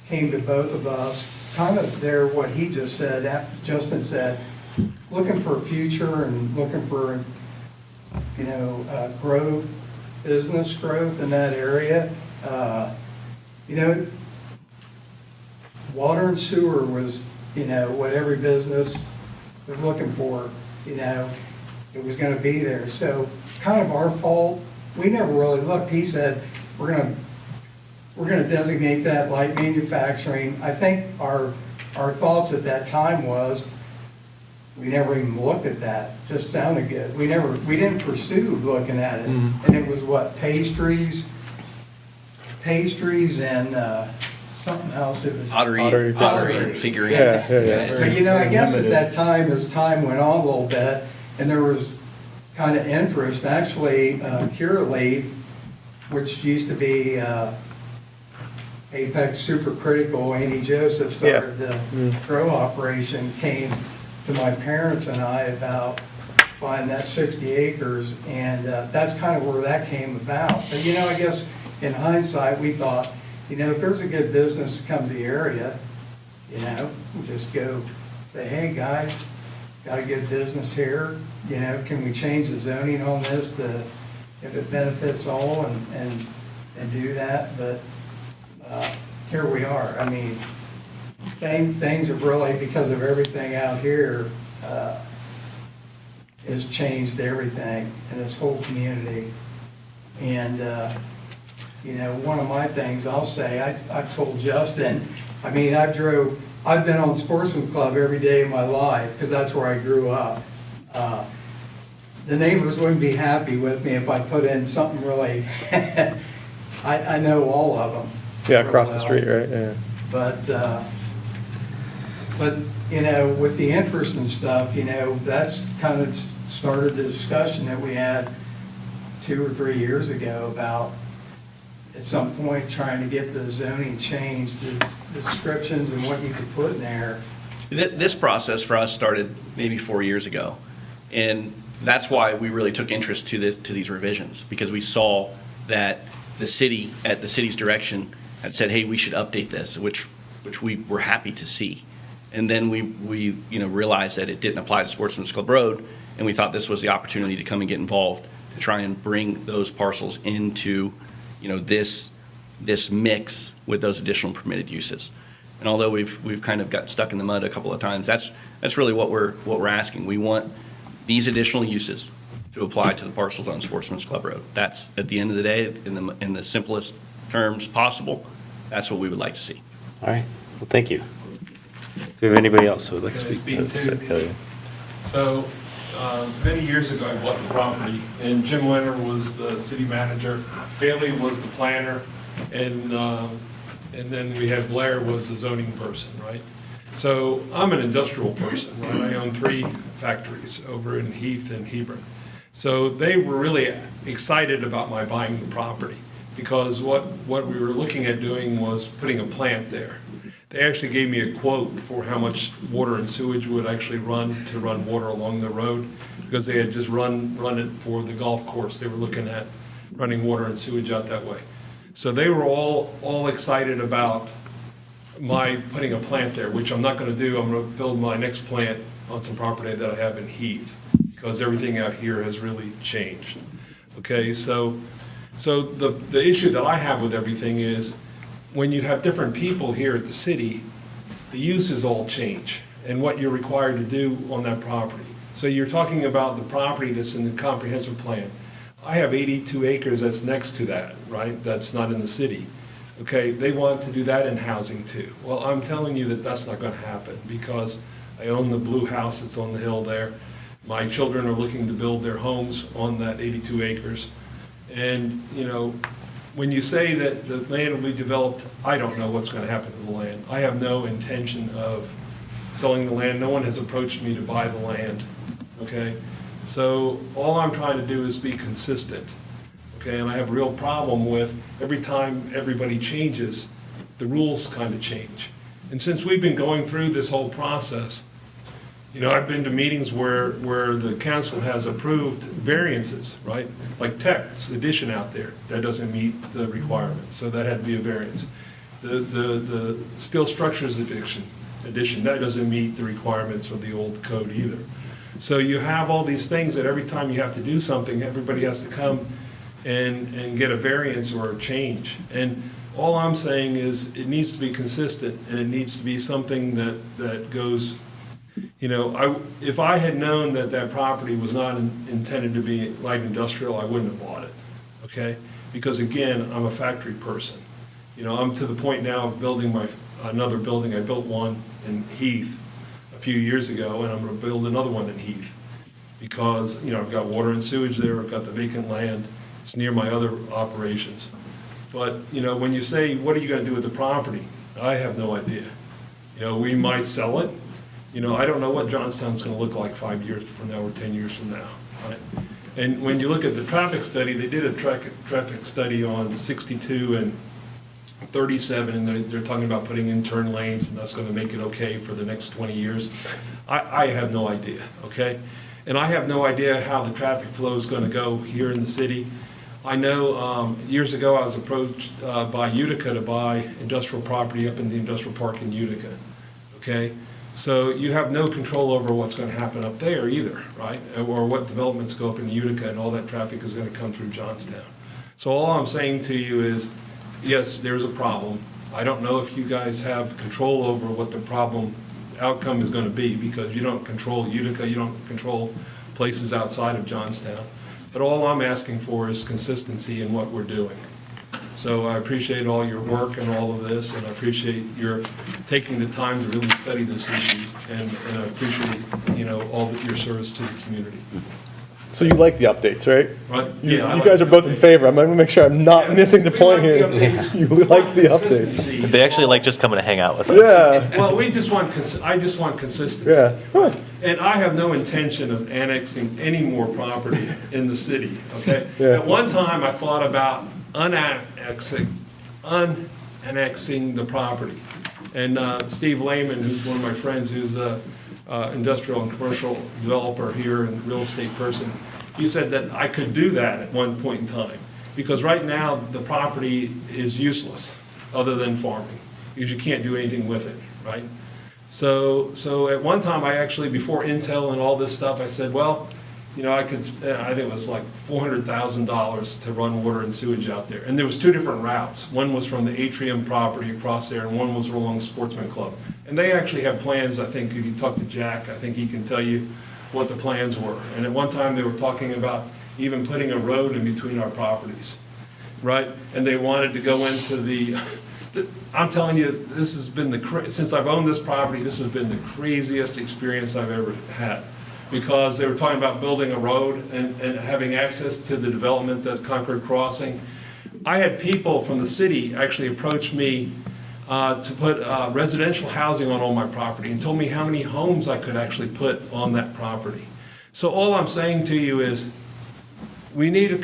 came to both of us, kind of there, what he just said, Justin said, looking for a future and looking for, growth, business growth in that area. Water and sewer was, what every business was looking for, it was gonna be there. So kind of our fault. We never really looked. He said, we're gonna designate that light manufacturing. I think our thoughts at that time was, we never even looked at that. Just sounded good. We didn't pursue looking at it. And it was what, pastries and, something else. It was. Pottery and figurine. yeah, yeah, yeah. But I guess at that time, as time went on a little bit, and there was kind of interest, actually, Curaleaf, which used to be Apex Supercritical, Andy Joseph started the grow operation, came to my parents and I about buying that 60 acres, and that's kind of where that came about. But, I guess in hindsight, we thought, if there's a good business that comes to the area, we'll just go say, hey, guys, got a good business here, can we change the zoning on this to, if it benefits all and do that? But here we are. I mean, things have really, because of everything out here, has changed everything in this whole community. And, one of my things I'll say, I've told Justin, I mean, I've been on Sportsman's Club every day of my life because that's where I grew up. The neighbors wouldn't be happy with me if I put in something really, I know all of them. Yeah, across the well. street, right, yeah. But, you know, with the interest and stuff, you know, that's kind of started the discussion that we had 2 or 3 years ago about at some point trying to get the zoning changed, the descriptions and what you could put in there. This process for us started maybe 4 years ago. And that's why we really took interest to these revisions, because we saw that the city, at the city's direction, had said, hey, we should update this, which we were happy to see. And then we realized that it didn't apply to Sportsman's Club Road, and we thought this was the opportunity to come and get involved, to try and bring those parcels into, this mix with those additional permitted uses. And although we've kind of got stuck in the mud a couple of times, that's really what we're asking. We want these additional uses to apply to the parcels on Sportsman's Club Road. That's, at the end of the day, in the simplest terms possible, that's what we would like to see. All right, well, thank you. Do we have anybody else who would like to Can I speak? speak to- So, many years ago, I bought the property, and Jim Leonard was the city manager, Bailey was the planner, and then we had Blair was the zoning person, right? So I'm an industrial person, right? I own 3 factories over in Heath and Hebron. So they were really excited about my buying the property, because what we were looking at doing was putting a plant there. They actually gave me a quote for how much water and sewage would actually run to run water along the road, because they had just run it for the golf course. They were looking at running water and sewage out that way. So they were all excited about my putting a plant there, which I'm not going to do. I'm going to build my next plant on some property that I have in Heath, because everything out here has really changed. Okay, so the issue that I have with everything is, when you have different people here at the city, the uses all change and what you're required to do on that property. So you're talking about the property that's in the comprehensive plan. I have 82 acres that's next to that, right? That's not in the city. Okay, they want to do that in housing too. Well, I'm telling you that that's not going to happen, because I own the blue house that's on the hill there. My children are looking to build their homes on that 82 acres. And, when you say that the land will be developed, I don't know what's going to happen to the land. I have no intention of selling the land. No one has approached me to buy the land, okay? So all I'm trying to do is be consistent, okay? And I have a real problem with every time everybody changes, the rules kind of change. And since we've been going through this whole process, I've been to meetings where the council has approved variances, right? Like Tech's addition out there, that doesn't meet the requirements, so that had to be a variance. The steel structures addition, that doesn't meet the requirements of the old code either. So you have all these things that every time you have to do something, everybody has to come and get a variance or a change. And all I'm saying is, it needs to be consistent, and it needs to be something that goes. If I had known that property was not intended to be light industrial, I wouldn't have bought it, okay? Because again, I'm a factory person. I'm to the point now of building another building. I built one in Heath a few years ago, and I'm gonna build another one in Heath. Because, I've got water and sewage there, I've got the vacant land, it's near my other operations. But, when you say, what are you gonna do with the property? I have no idea. We might sell it. I don't know what Johnstown's going to look like 5 years from now or 10 years from now, right? And when you look at the traffic study, they did a traffic study on 62 and 37, and they're talking about putting in turn lanes, and that's going to make it okay for the next 20 years. I have no idea, okay? And I have no idea how the traffic flow is going to go here in the city. I know years ago I was approached by Utica to buy industrial property up in the industrial park in Utica, okay? So you have no control over what's going to happen up there either, right? Or what developments go up in Utica, and all that traffic is going to come through Johnstown. So all I'm saying to you is, yes, there's a problem. I don't know if you guys have control over what the problem outcome is going to be, because you don't control Utica, you don't control places outside of Johnstown. But all I'm asking for is consistency in what we're doing. So I appreciate all your work and all of this, and I appreciate your taking the time to really study this issue, and I appreciate, all that your service to the community. So you like the updates, right? Right? You Yeah, I you like guys are the both in updates. favor. I'm gonna make sure I'm not Yeah, missing the we point like here. the updates. You We like want the updates. consistency. They actually like just coming to hang out with us. Yeah, Well, we just want, I just want consistency. yeah. Huh. And I have no intention of annexing any more property in the city, okay? Yeah. At one time, I thought about unannexing the property. And Steve Lehman, who's one of my friends, who's a industrial and commercial developer here and real estate person, he said that I could do that at one point in time. Because right now, the property is useless, other than farming, because you can't do anything with it, right? So at one time, I actually, before Intel and all this stuff, I said, well, I could, I think it was like $400,000 to run water and sewage out there. And there was two different routes. One was from the Atrium property across there, and one was along Sportsman Club. And they actually have plans, I think, if you talk to Jack, I think he can tell you what the plans were. And at one time, they were talking about even putting a road in between our properties, right? And they wanted to go into I'm telling you, this has been since I've owned this property, this has been the craziest experience I've ever had. Because they were talking about building a road and having access to the development at Concord Crossing. I had people from the city actually approach me to put residential housing on all my property and told me how many homes I could actually put on that property. So all I'm saying to you is, we need a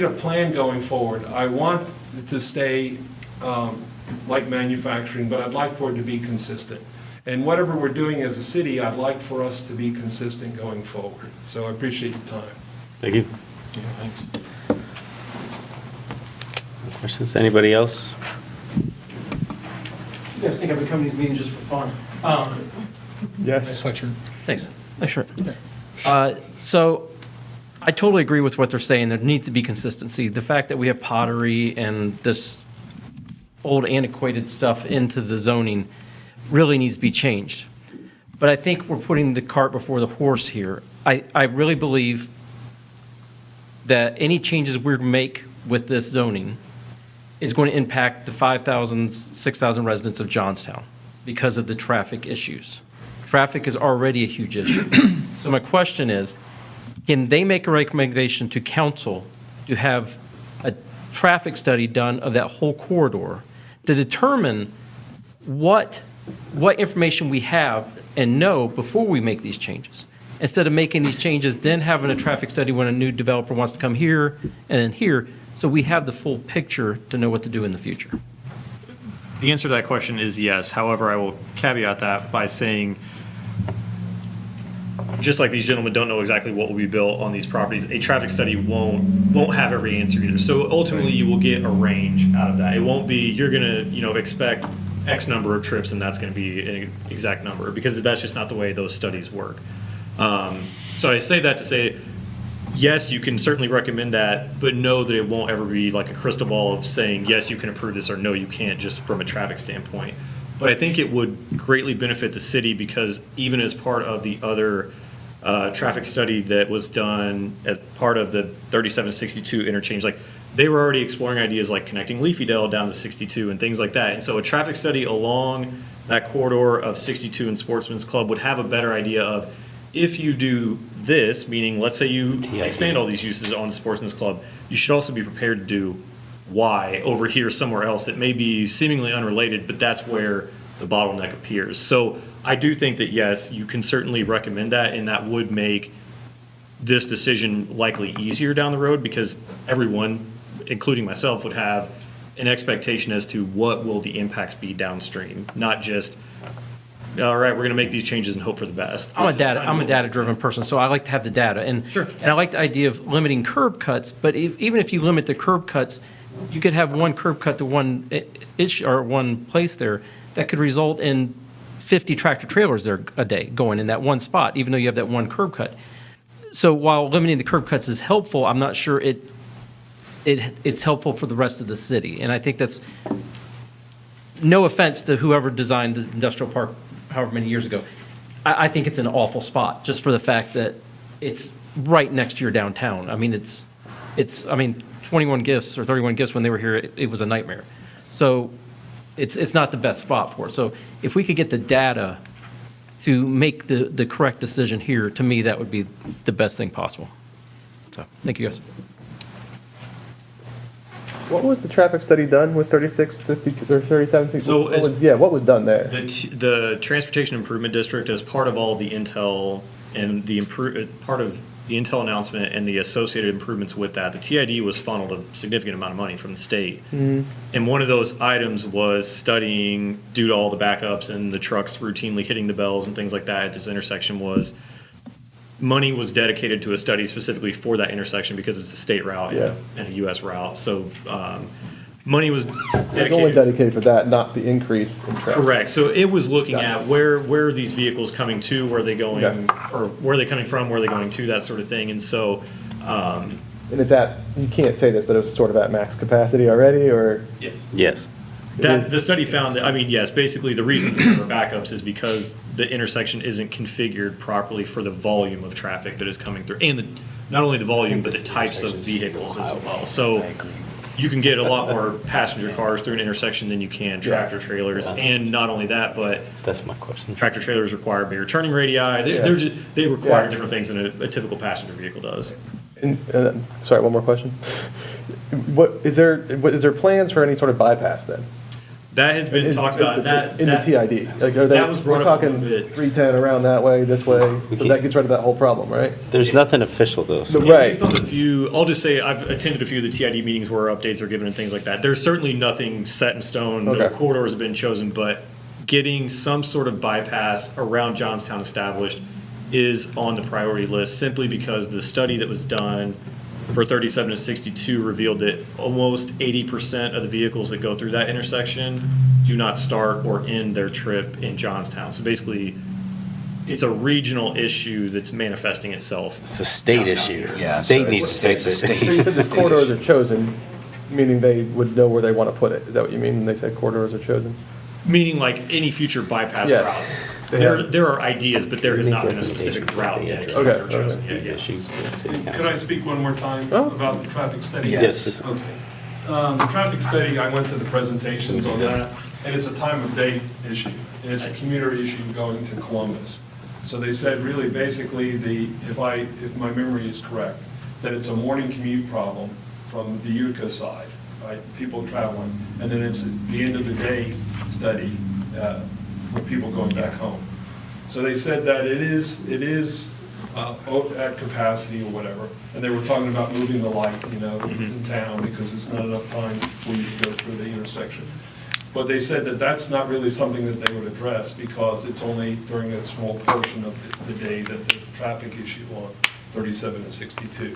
plan going forward. I want it to stay like manufacturing, but I'd like for it to be consistent. And whatever we're doing as a city, I'd like for us to be consistent going forward. So I appreciate your time. Thank you. Yeah, thanks. Questions? Anybody else? You guys think I've been coming to these meetings just for fun? Yes. Thanks. Sure. So I totally agree with what they're saying. There needs to be consistency. The fact that we have pottery and this old antiquated stuff into the zoning really needs to be changed. But I think we're putting the cart before the horse here. I really believe that any changes we make with this zoning is going to impact the 5,000, 6,000 residents of Johnstown because of the traffic issues. Traffic is already a huge issue. So my question is, can they make a recommendation to council to have a traffic study done of that whole corridor to determine what information we have and know before we make these changes? Instead of making these changes, then having a traffic study when a new developer wants to come here and then here, so we have the full picture to know what to do in the future. The answer to that question is yes. However, I will caveat that by saying, just like these gentlemen don't know exactly what will be built on these properties, a traffic study won't have every answer either. So ultimately, you will get a range out of that. It won't be, you're gonna, expect X number of trips and that's gonna be an exact number, because that's just not the way those studies work. So I say that to say, yes, you can certainly recommend that, but know that it won't ever be like a crystal ball of saying, yes, you can approve this, or no, you can't, just from a traffic standpoint. But I think it would greatly benefit the city, because even as part of the other traffic study that was done as part of the 3762 interchange, like they were already exploring ideas like connecting Leafydale down to 62 and things like that. And so a traffic study along that corridor of 62 and Sportsman's Club would have a better idea of, if you do this, meaning let's say you expand all these uses on the Sportsman's Club, you should also be prepared to do Y over here somewhere else that may be seemingly unrelated, but that's where the bottleneck appears. So I do think that, yes, you can certainly recommend that, and that would make this decision likely easier down the road, because everyone, including myself, would have an expectation as to what will the impacts be downstream, not just, all right, we're going to make these changes and hope for the best. I'm a data-driven person, so I like to have the data. And I like the idea of limiting curb cuts, but even if you limit the curb cuts, you could have one curb cut to one issue or one place there that could result in 50 tractor trailers there a day going in that one spot, even though you have that one curb cut. So while limiting the curb cuts is helpful, I'm not sure it's helpful for the rest of the city. And I think that's, no offense to whoever designed the industrial park however many years ago, I think it's an awful spot, just for the fact that it's right next to your downtown. I mean, it's it's, I mean, 21 gifts or 31 gifts when they were here, it was a nightmare. So it's not the best spot for it. So if we could get the data to make the correct decision here, to me, that would be the best thing possible. So, thank you, guys. What was the traffic study done with 36, 50, or 37? So What as- was- Yeah, what was done there? The Transportation Improvement District, as part of all the Intel and part of the Intel announcement and the associated improvements with that, the TID was funneled a significant amount of money from the state. And one of those items was studying, due to all the backups and the trucks routinely hitting the bells and things like that at this intersection, money was dedicated to a study specifically for that intersection because it's a state route Yeah. and a US route. So money was It was only dedicated. dedicated for that, not the increase in traffic. Correct. So it was looking Got it. at where are these vehicles coming to, where are they going, Okay. or where are they coming from, where are they going to, that sort of thing. And so, And it's you can't say this, but it was sort of at max capacity already, or? Yes. the study found that, I mean, yes, basically the reason for backups is because the intersection isn't configured properly for the volume of traffic that is coming through, and not only the volume, but the types of vehicles as well. So you can get a lot more passenger cars through an intersection than you can tractor trailers. And not only that, but That's my question. tractor trailers require bigger turning radii. They require different things than a typical passenger vehicle does. Sorry, one more question. Is there plans for any sort of bypass then? That has been talked about. In the TID? Like, are that was brought we're up a talking little bit. 310 around that way, this way, so that gets rid of that whole problem, right? There's nothing official though. So. Right. Based on the few, I'll just say I've attended a few of the TID meetings where updates are given and things like that. There's certainly nothing set in stone, no Okay. corridors have been chosen, but getting some sort of bypass around Johnstown established is on the priority list simply because the study that was done for 37 to 62 revealed that almost 80% of the vehicles that go through that intersection do not start or end their trip in Johnstown. So basically, it's a regional issue that's manifesting itself. It's a state issue. Yeah, State so needs it's to a fix it. state- So you said it's a the state corridors issue. are chosen, meaning they would know where they want to put it. Is that what you mean when they say corridors are chosen? Meaning like any future bypass Yes. route. They have- There are ideas, but there has not been a specific route dedicated Okay, or chosen okay. yet. Yeah. Issues to the city Could I council. speak one more time Oh. about the traffic study? Yes. it's- Okay. The traffic study, I went to the presentations on that, and it's a time of day issue, and it's a commuter issue going to Columbus. So they said really basically if my memory is correct, that it's a morning commute problem from the Utica side, right? People traveling, and then it's the end of the day study with people going back home. So they said that it is at capacity or whatever, and they were talking about moving the light, in town because it's not enough time for you to go through the intersection. But they said that that's not really something that they would address because it's only during a small portion of the day that there's a traffic issue on 37 and 62.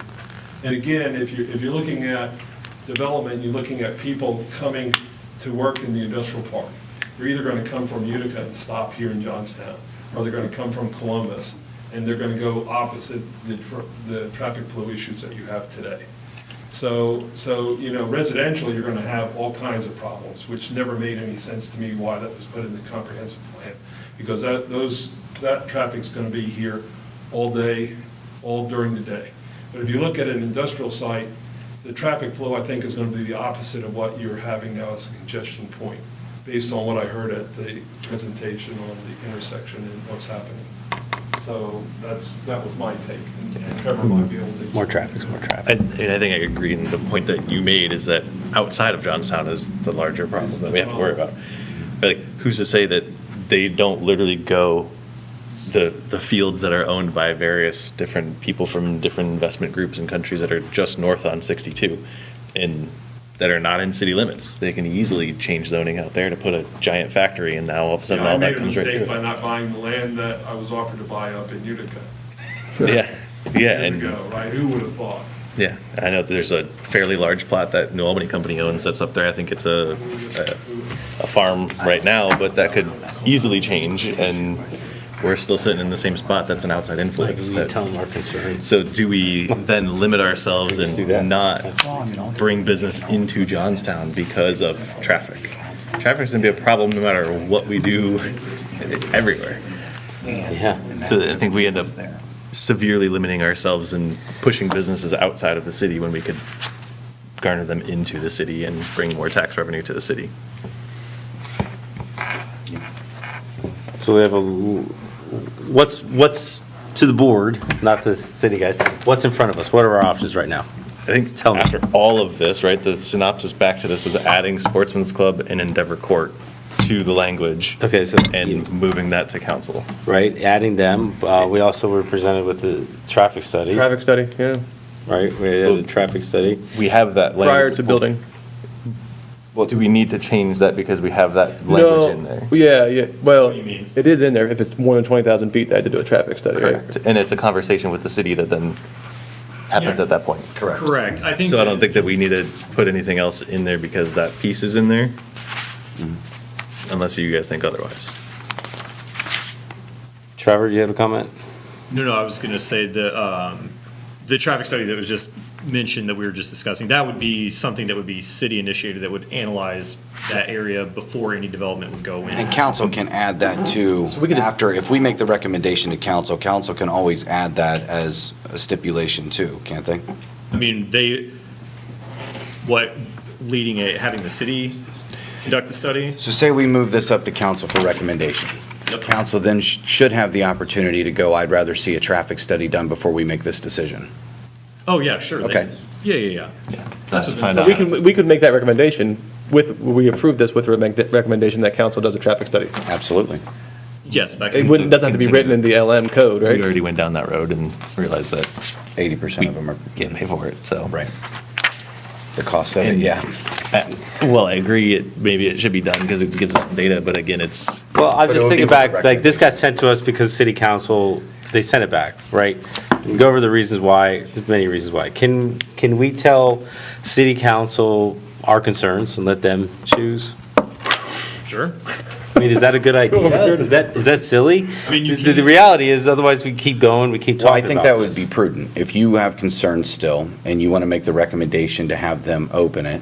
And again, if you're looking at development, you're looking at people coming to work in the industrial park. They're either going to come from Utica and stop here in Johnstown, or they're going to come from Columbus, and they're going to go opposite the traffic flow issues that you have today. So residential, you're going to have all kinds of problems, which never made any sense to me why that was put in the comprehensive plan, because that traffic's going to be here all day, all during the day. But if you look at an industrial site, the traffic flow, I think, is going to be the opposite of what you're having now as a congestion point, based on what I heard at the presentation on the intersection and what's happening. So that was my take, and Trevor might be able to. More traffic's more traffic. And I think I agree, and the point that you made is that outside of Johnstown is the larger problem that we have to worry about. But like, who's to say that they don't literally go the fields that are owned by various different people from different investment groups and countries that are just north on 62 and that are not in city limits? They can easily change zoning out there to put a giant factory, and now all of a sudden all that comes right I made a mistake by through. not buying the land that I was offered to buy up in Utica Yeah, years and ago, right? Who would have thought? yeah, I know there's a fairly large plot that New Albany Company owns that's up there. I think it's a farm right now, but that could easily change, and we're still sitting in the same spot. That's an outside influence. We tell them our concerns. So do we then limit ourselves Just do that. and not bring business into Johnstown because of traffic? Traffic's gonna be a problem no matter what we do everywhere. Yeah. So I think we end up severely limiting ourselves and pushing businesses outside of the city when we could garner them into the city and bring more tax revenue to the city. So we have what's to the board, not the city guys, what's in front of us? What are our options right now? I think Tell me. after all of this, right, the synopsis back to this was adding Sportsman's Club and Endeavor Court to the language. Okay, so. And moving that to council. Right, adding them. We also were presented with the traffic study, Traffic study, yeah, right? We had a traffic study. We have that language. prior to building. Well, do we need to change that because we have that language in there? Yeah, well, What do you mean? it is in there. If it's more than 20,000 feet, they had to do a traffic study, right? Correct. And it's a conversation with the city that then happens Yeah. at that point. Correct. Correct. I think. So I don't think that we need to put anything else in there because that piece is in there. Unless you guys think otherwise. Trevor, you have a comment? No, I was going to say the traffic study that was just mentioned that we were just discussing, that would be something that would be city initiated that would analyze that area before any development would go in. And council can add that to, we could just- after, if we make the recommendation to council, council can always add that as a stipulation too, can't they? I mean, having the city conduct the study? So say we move this up to council for recommendation. Yep. Council then should have the opportunity to go, I'd rather see a traffic study done before we make this decision. Oh, yeah, sure. Okay. Yeah. That's what Find So out. we could make that recommendation we approve this with recommendation that council does a traffic study. Absolutely. Yes, that It can. doesn't have to be written in the LM code, We right? already went down that road and realized that 80% of them are, can't pay for it, so. right. The cost of it, And- yeah. Well, I agree, maybe it should be done because it gives us some data, but again, it's, Well, I'm But it just would thinking be with back, the like, this got sent to us because city council, they sent it back, right? We go over the reasons why, there's many reasons why. Can we tell city council our concerns and let them choose? Sure. I mean, is that a good idea? Is that silly? I mean, you The can- reality is, otherwise we keep going, we keep Well, I talking think about that would this. be prudent. If you have concerns still and you want to make the recommendation to have them open it,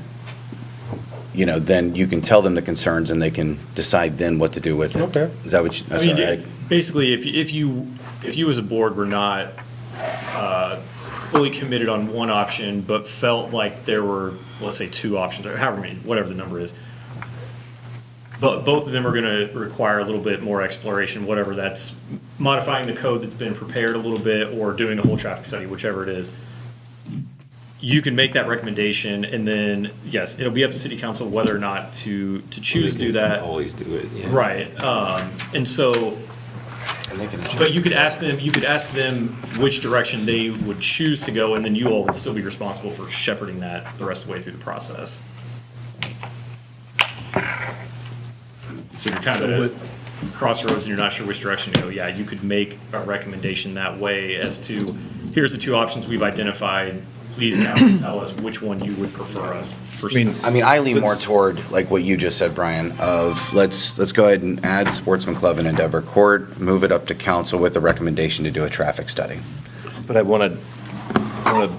then you can tell them the concerns and they can decide then what to do with it. Okay. Is that what you, I that's mean, all right? basically, if you as a board were not fully committed on one option, but felt like there were, let's say, two options, or however many, whatever the number is, but both of them are going to require a little bit more exploration, whatever that's modifying the code that's been prepared a little bit, or doing a whole traffic study, whichever it is. You can make that recommendation, and then, yes, it'll be up to city council whether or not to choose to do that. Always do it, yeah. Right, and so, but you could ask them which direction they would choose to go, and then you all would still be responsible for shepherding that the rest of the way through the process. So you're kind of at crossroads and you're not sure which direction to go, yeah, you could make a recommendation that way as to, here's the two options we've identified, please council tell us which one you would prefer us pursue. I lean more toward, like what you just said, Brian, of let's go ahead and add Sportsman Club and Endeavor Court, move it up to council with the recommendation to do a traffic study. but I want to,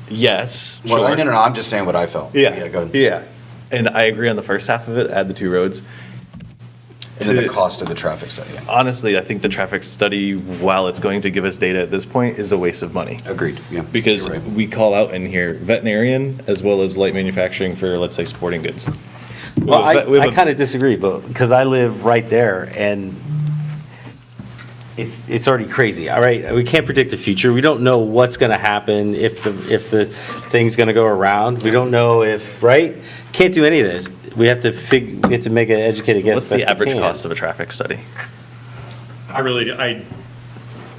yes, Well, sure. no, I'm just saying what I felt. Go ahead. Yeah, and I agree on the first half of it, add the two roads. And then the cost of the traffic study. Honestly, I think the traffic study, while it's going to give us data at this point, is a waste of money. Agreed, yeah. Because You're right. we call out in here veterinarian as well as light manufacturing for, let's say, sporting goods. Well, We have I a- kind of disagree, but, because I live right there, and it's already crazy, all right? We can't predict the future, we don't know what's gonna happen, if the thing's gonna go around, we don't know if, right? Can't do any of that, we have to make an educated guess. What's the best we average can. cost of a traffic study?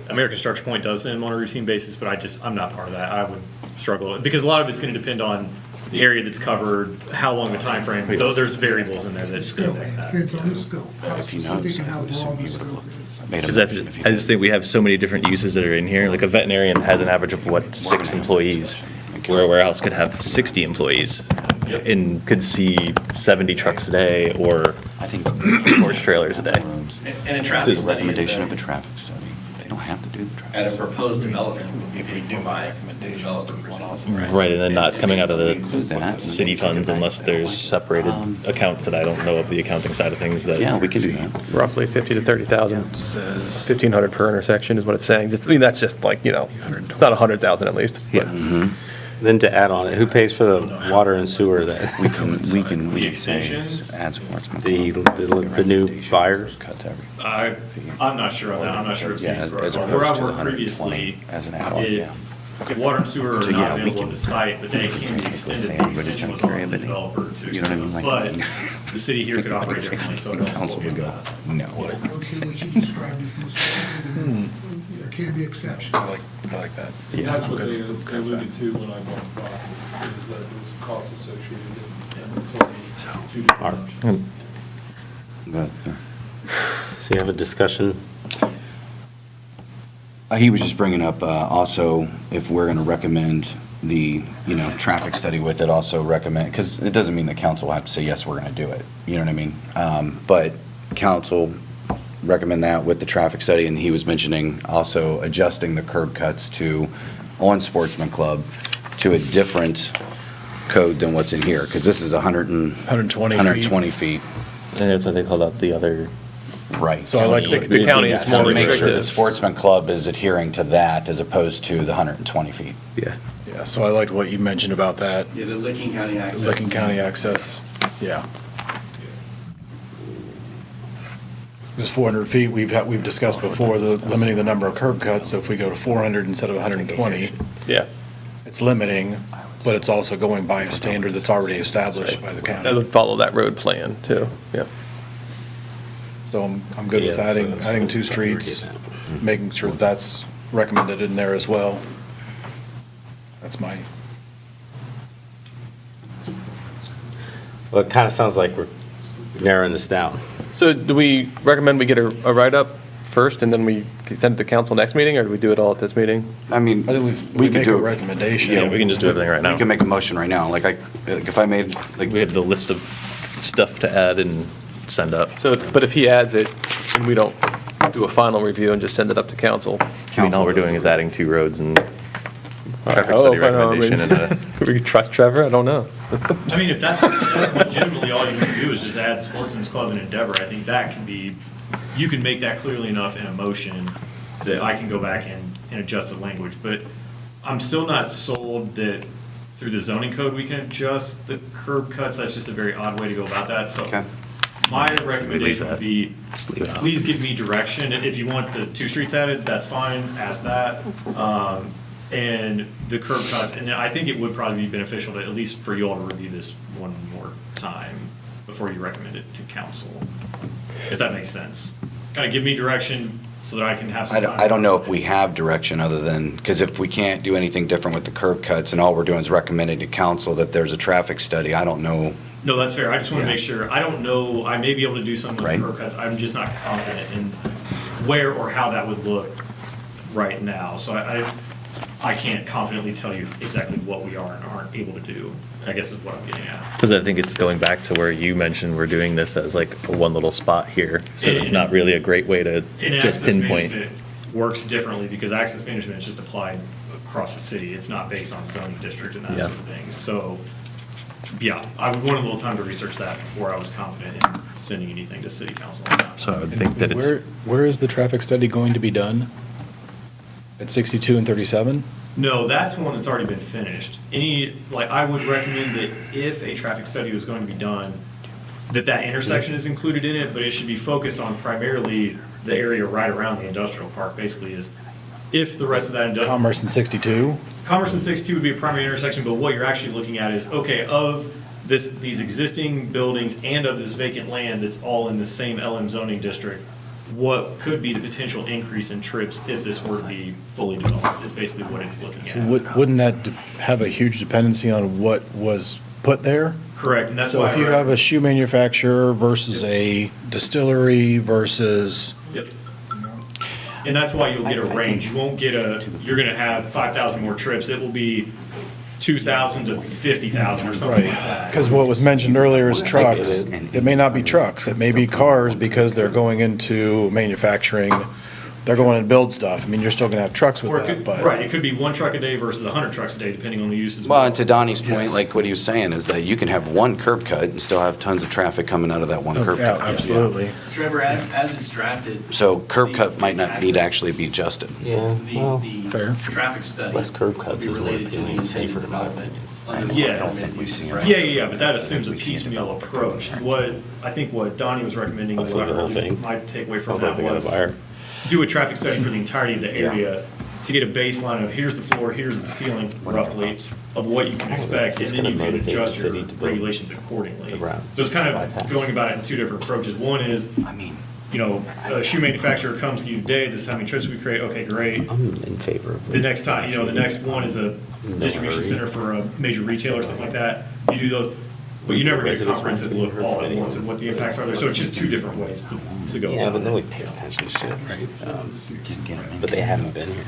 American Structure Point does them on a routine basis, but I'm not part of that. I would struggle, because a lot of it's gonna depend on the area that's covered, how long the time frame. Though there's variables in there that Scope, impact that. depends on the scope, how If he knows, specific and I how would assume broad he the would scope is. Made a Because motion if he I just think we have so many different uses that are in here. Like a veterinarian has an average of what, 6 employees, where a warehouse could have 60 employees and could see 70 trucks a day or I think. horse trailers a day. And a traffic study. Recommendation of a traffic study. They don't have to at a proposed development. If we do my recommendation, Right, and then not coming out of the city funds unless there's separated accounts that I don't know of the accounting side of things that. Yeah, we can do that. Roughly 50 to 30,000, says 1,500 per intersection is what it's saying. Just, I mean, that's just like, it's not 100,000 at least. but- Then to add on it, who pays for the water and sewer that, We can The extensions? add sportsman. the new buyers? Cuts every. I'm not sure on that. I'm not sure if Yeah, cities as were, opposed where I to the worked 120 previously, as an add-on, yeah. if water and sewer are So, not yeah, we available at can- the site, but they can be extended, the everybody extension takes was on care the of it. developer to You know what I extend mean? it. Like- But the city here could operate differently, so I don't Council quote me would on go, that. no. I would say what you described is most likely, there can be exceptions. I like that. And that's what I'm they good with that. alluded to when I bought the property, is that there was a cost associated in cleaning two different options. But, So you have a discussion? He was just bringing up, also, if we're gonna recommend the, traffic study with it, also recommend, because it doesn't mean the council will have to say, yes, we're gonna do it, you know what I mean? But council recommend that with the traffic study, and he was mentioning also adjusting the curb cuts on Sportsman Club to a different code than what's in here, because this is 120 feet. 120 feet. And that's what they called out the other. Right. So I like The county is more So make sure that restrictive. Sportsman Club is adhering to that as opposed to the 120 feet. Yeah. Yeah, so I liked what you mentioned about that, Yeah, the Licking County access. Licking County access. Yeah. This 400 feet, we've discussed before, limiting the number of curb cuts, so if we go to 400 instead of 120, Yeah, it's limiting, but it's also going by a standard that's already established by the that county. would follow that road plan too, yeah. So I'm good with Yeah, adding, so- adding two streets, making sure that's recommended in there as well. That's my, Well, it kind of sounds like we're narrowing this down. So do we recommend we get a write-up first and then we send it to council next meeting, or do we do it all at this meeting? I mean, I think we could make do a it. recommendation. Yeah, we can just do everything right now. You can make a motion right now, like if I made, We had the list of stuff to add and send up. So, but if he adds it and we don't do a final review and just send it up to council? I mean, all we're doing is adding 2 roads and traffic study I know, I mean, recommendation and a. We could trust Trevor, I don't know. I mean, if that's legitimately all you want to do is just add Sportsman's Club and Endeavor, I think that can be, you can make that clearly enough in a motion that I can go back and adjust the language. But I'm still not sold that through the zoning code, we can adjust the curb cuts. That's just a very odd way to go about that. So Okay. my recommendation would be, leave it out. please give me direction. If you want the 2 streets added, that's fine, ask that. And the curb cuts, and I think it would probably be beneficial to, at least for you all to review this one more time before you recommend it to council, if that makes sense. Kind of give me direction so that I can have some time. I don't know if we have direction other than, because if we can't do anything different with the curb cuts and all we're doing is recommending to council that there's a traffic study, I don't know. No, that's fair. I just want to Yeah. make sure, I don't know, I may be able to do some of the Right. curb cuts. I'm just not confident in where or how that would look right now. So I can't confidently tell you exactly what we are and aren't able to do, I guess is what I'm getting at. Because I think it's going back to where you mentioned we're doing this as like a one little spot here. So it's not really a great way to And just access pinpoint. management works differently because access management is just applied across the city. It's not based on zoning district and that Yeah. sort of thing. So, yeah, I would want a little time to research that before I was confident in sending anything to city council on that. So I would think that it's. Where is the traffic study going to be done? At 62 and 37? No, that's one that's already been finished. I would recommend that if a traffic study was going to be done, that intersection is included in it, but it should be focused on primarily the area right around the industrial park, basically is, if the rest of that industrial. Commerce and 62? Commerce and 62 would be a primary intersection, but what you're actually looking at is, okay, of these existing buildings and of this vacant land that's all in the same LM zoning district, what could be the potential increase in trips if this were to be fully developed, is basically what it's looking at. Wouldn't that have a huge dependency on what was put there? Correct, and that's So why. if you have a shoe manufacturer versus a distillery versus, Yep. And that's why you'll get a range. You won't get you're gonna have 5,000 more trips. It will be 2,000 to 50,000 or something like right, that. because what was mentioned earlier is trucks. It may not be trucks, it may be cars because they're going into manufacturing they're going and build stuff. I mean, you're still gonna have trucks with Or it that, could, but. right, it could be 1 truck a day versus 100 trucks a day, depending on the use as well. Well, and to Donnie's point, Yes. like what he was saying, is that you can have one curb cut and still have tons of traffic coming out of that one curb Yeah, cut. absolutely. Trevor, as it's drafted. So curb cut might not need to actually be adjusted. Yeah, well, The Fair. traffic study. less curb will cuts be is more related to the appealing and safer in my development opinion. under Yes. the I don't think we've seen it. right? Yeah, but that assumes a piecemeal approach. I think what Donnie was recommending, or Hopefully the whole thing. my takeaway from Sounds like that we got a was, buyer. do a traffic study for the entirety of the area to get a baseline of here's the floor, here's the ceiling roughly of what you can expect, and It's then gonna you can motivate the adjust your city to build regulations accordingly. the route. So it's kind of Bypass. going about it in two different approaches. One is, I mean, a shoe manufacturer comes to you today, this is how many trips we create, okay, great. I'm in favor of it. The next time, the next one is a distribution center for a major retailer, something like that. You do those, but you never get a Residents comprehensive want to look be all at heard. once and what the impacts are there. So it's just two different ways to go. Yeah, about but it. nobody pays attention to shit, right? But they haven't been here.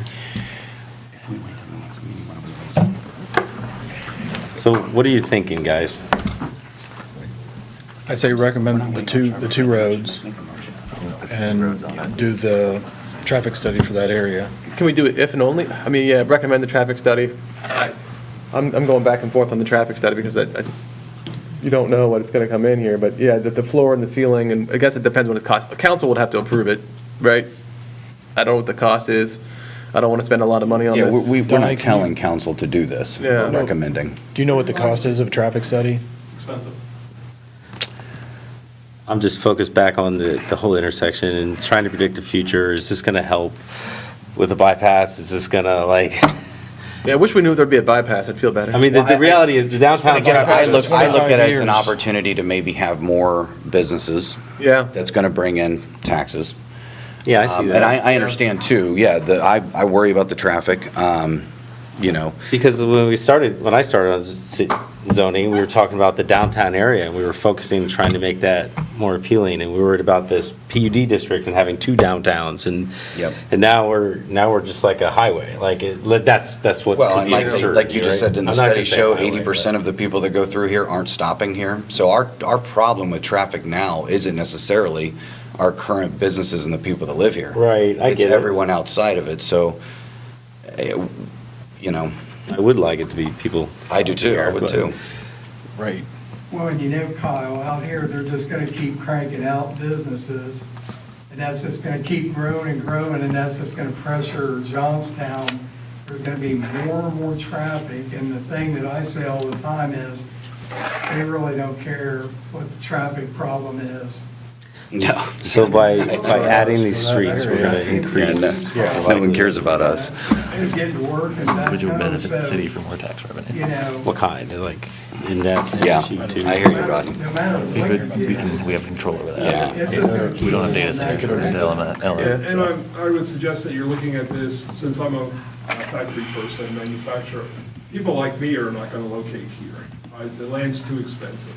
So what are you thinking, guys? I'd say recommend the two roads and do the traffic study for that area. Can we do it if and only? I mean, yeah, recommend the traffic study. I'm going back and forth on the traffic study because you don't know what it's gonna come in here, but yeah, the floor and the ceiling, and I guess it depends what it costs. Council would have to approve it, right? I don't know what the cost is. I don't wanna spend a lot of money on yeah, this. we're Donnie, not can telling council to do this. Yeah. We're recommending. Do you know what the cost is of a traffic study? Expensive. I'm just focused back on the whole intersection and trying to predict the future. Is this gonna help with a bypass? Is this gonna Yeah, I wish we knew there'd be a bypass. I'd feel better. I mean, the reality is the downtown I guess I traffic. look at it as an 25 years. opportunity to maybe have more businesses. Yeah. That's gonna bring in taxes. Yeah, I see that. And I understand too, yeah, I worry about the traffic, Because when I started on zoning, we were talking about the downtown area, and we were focusing, trying to make that more appealing, and we were worried about this PUD district and having two downtowns, and Yep. and now we're just like a highway, that's what. Well, could and be like absurd, you just right? said, didn't the I'm not study gonna say show highway, 80% of the people that go through here aren't stopping here? So our problem with traffic now isn't necessarily our current businesses and the people that live here. Right, I It's get it. everyone outside of it, so, I would like it to be people. I do too, I would But- too. Right. Well, and Kyle, out here, they're just gonna keep cranking out businesses, and that's just gonna keep growing and growing, and that's just gonna pressure Johnstown. There's gonna be more and more traffic, and the thing that I say all the time is, they really don't care what the traffic problem is. No. So by adding these streets, we're gonna increase. No one cares about us. It's getting to work and that Which would home, benefit the so, city for more tax revenue. you know, What kind, like, in that Yeah, sheet too? I hear you, Rodney. no matter We what could, you we do, can, we have control over Yeah. that. it's just gonna keep We don't have going data centers that or direction. element, And I would suggest that you're looking at this, since I'm a factory person, manufacturer, people like me are not gonna locate here. The land's too expensive,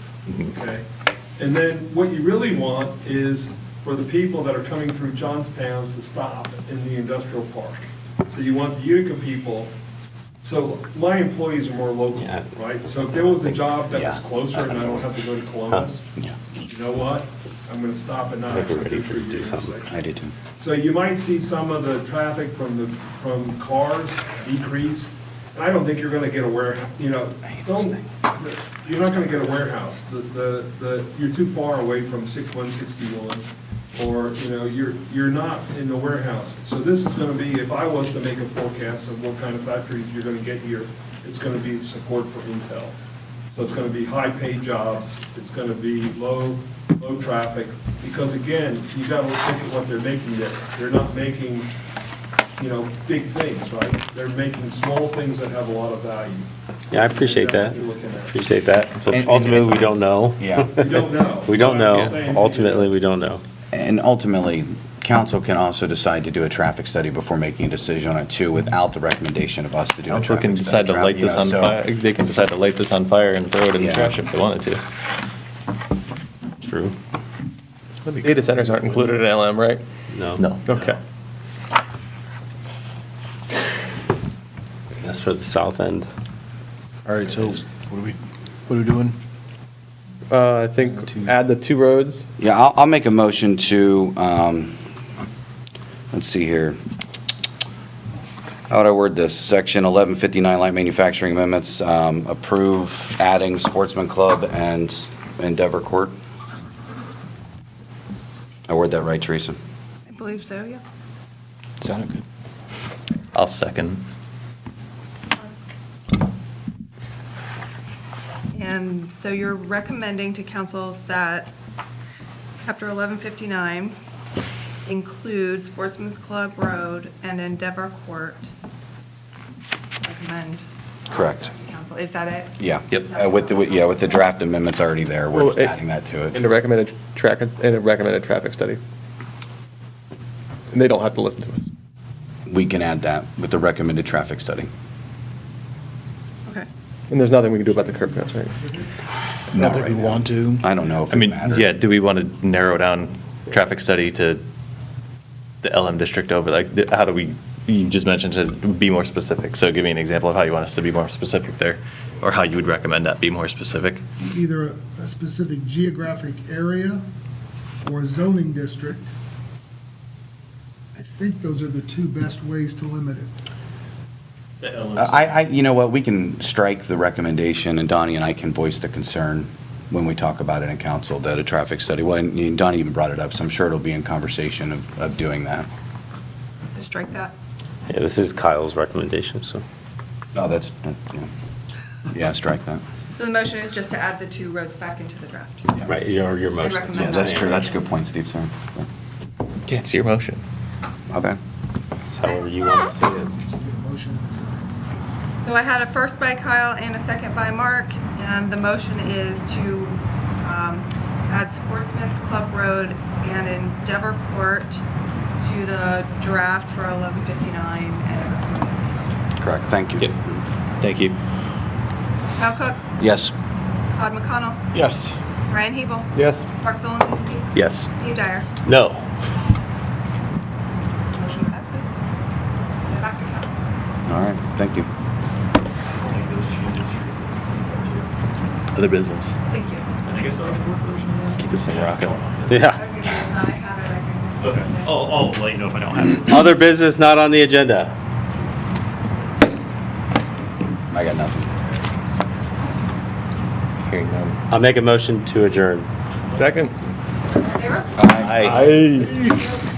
okay? And then what you really want is for the people that are coming through Johnstown to stop in the industrial park. So you want the Utica people, so my employees are more local, Yeah. right? So if there was a job that was Yeah. closer and I don't have to go to Columbus, Yeah, you know what? I'm gonna stop and not I think we're actually ready go for through you to the do something. intersection. I do too. So you might see some of the traffic from cars decrease. And I don't think you're gonna get a warehouse, you're not gonna get a warehouse. You're too far away from 161, or, you're not in the warehouse. So this is gonna be, if I was to make a forecast of what kind of factories you're gonna get here, it's gonna be support for Intel. So it's gonna be high-paid jobs, it's gonna be low traffic, because again, you gotta look at what they're making there. They're not making, big things, right? They're making small things that have a lot of value. Yeah, I appreciate that. That's what you're looking at. Appreciate that. So And- ultimately, we don't know. Yeah. We don't know. We don't But I'm just saying know. to you Ultimately, that- we don't know. And ultimately, council can also decide to do a traffic study before making a decision on it too, without the recommendation of us to do a Council can traffic study. decide to light this on So- fire, they can decide to light this on fire and throw it in the Yeah. trash if they wanted to. True. Data centers aren't included in LM, right? No. No. Okay. That's for the south end. All right, so what are we doing? I think add the two roads. Yeah, I'll make a motion to let's see here. How would I word this? Section 1159, light manufacturing amendments, approve adding Sportsman Club and Endeavor Court. I word that right, Teresa? I believe so, yeah. Sounded good. I'll second. And so you're recommending to council that Chapter 1159 include Sportsman's Club Road and Endeavor Court. Recommend Correct. to council. Is that it? Yeah. Yep. With the draft amendments already there, we're just adding that to it. And a recommended traffic study. And they don't have to listen to us. We can add that with the recommended traffic study. Okay. And there's nothing we can do about the curb cuts, right? I don't think we want to. I don't know if I it mean, matters. yeah, do we want to narrow down traffic study to the LM district over, like, how do we, you just mentioned to be more specific, so give me an example of how you want us to be more specific there, or how you would recommend that be more specific. Either a specific geographic area or a zoning district. I think those are the two best ways to limit it. You know what, we can strike the recommendation, and Donnie and I can voice the concern when we talk about it in council, that a traffic study, well, and Donnie even brought it up, so I'm sure it'll be in conversation of doing that. So strike that. Yeah, this is Kyle's recommendation, so. No, that's, yeah, strike that. So the motion is just to add the two roads back into the draft. Right, your motion. recommend Yeah, that's true, that's a good point, Steve, sorry. Yeah, it's your motion. My bad. However you want to say it. Motion. So I had a first by Kyle and a second by Mark, and the motion is to add Sportsman's Club Road and Endeavor Court to the draft for 1159 and recommend. Correct, thank you. Yep. Thank you. Kyle Cook, Yes. Todd McConnell, Yes. Ryan Hebel, Yes? Mark Zolenzowski, Yes. Steve Dyer. No. Motion passes. Back to council. All right, thank you. Other business. Thank you. Let's keep this thing rocking. Yeah. Okay, I have it, I can. Okay. I'll let you know if I don't have it. Other business not on the agenda. I got nothing. Hearing none. I'll make a motion to adjourn. Second? Favor? Aye. Aye.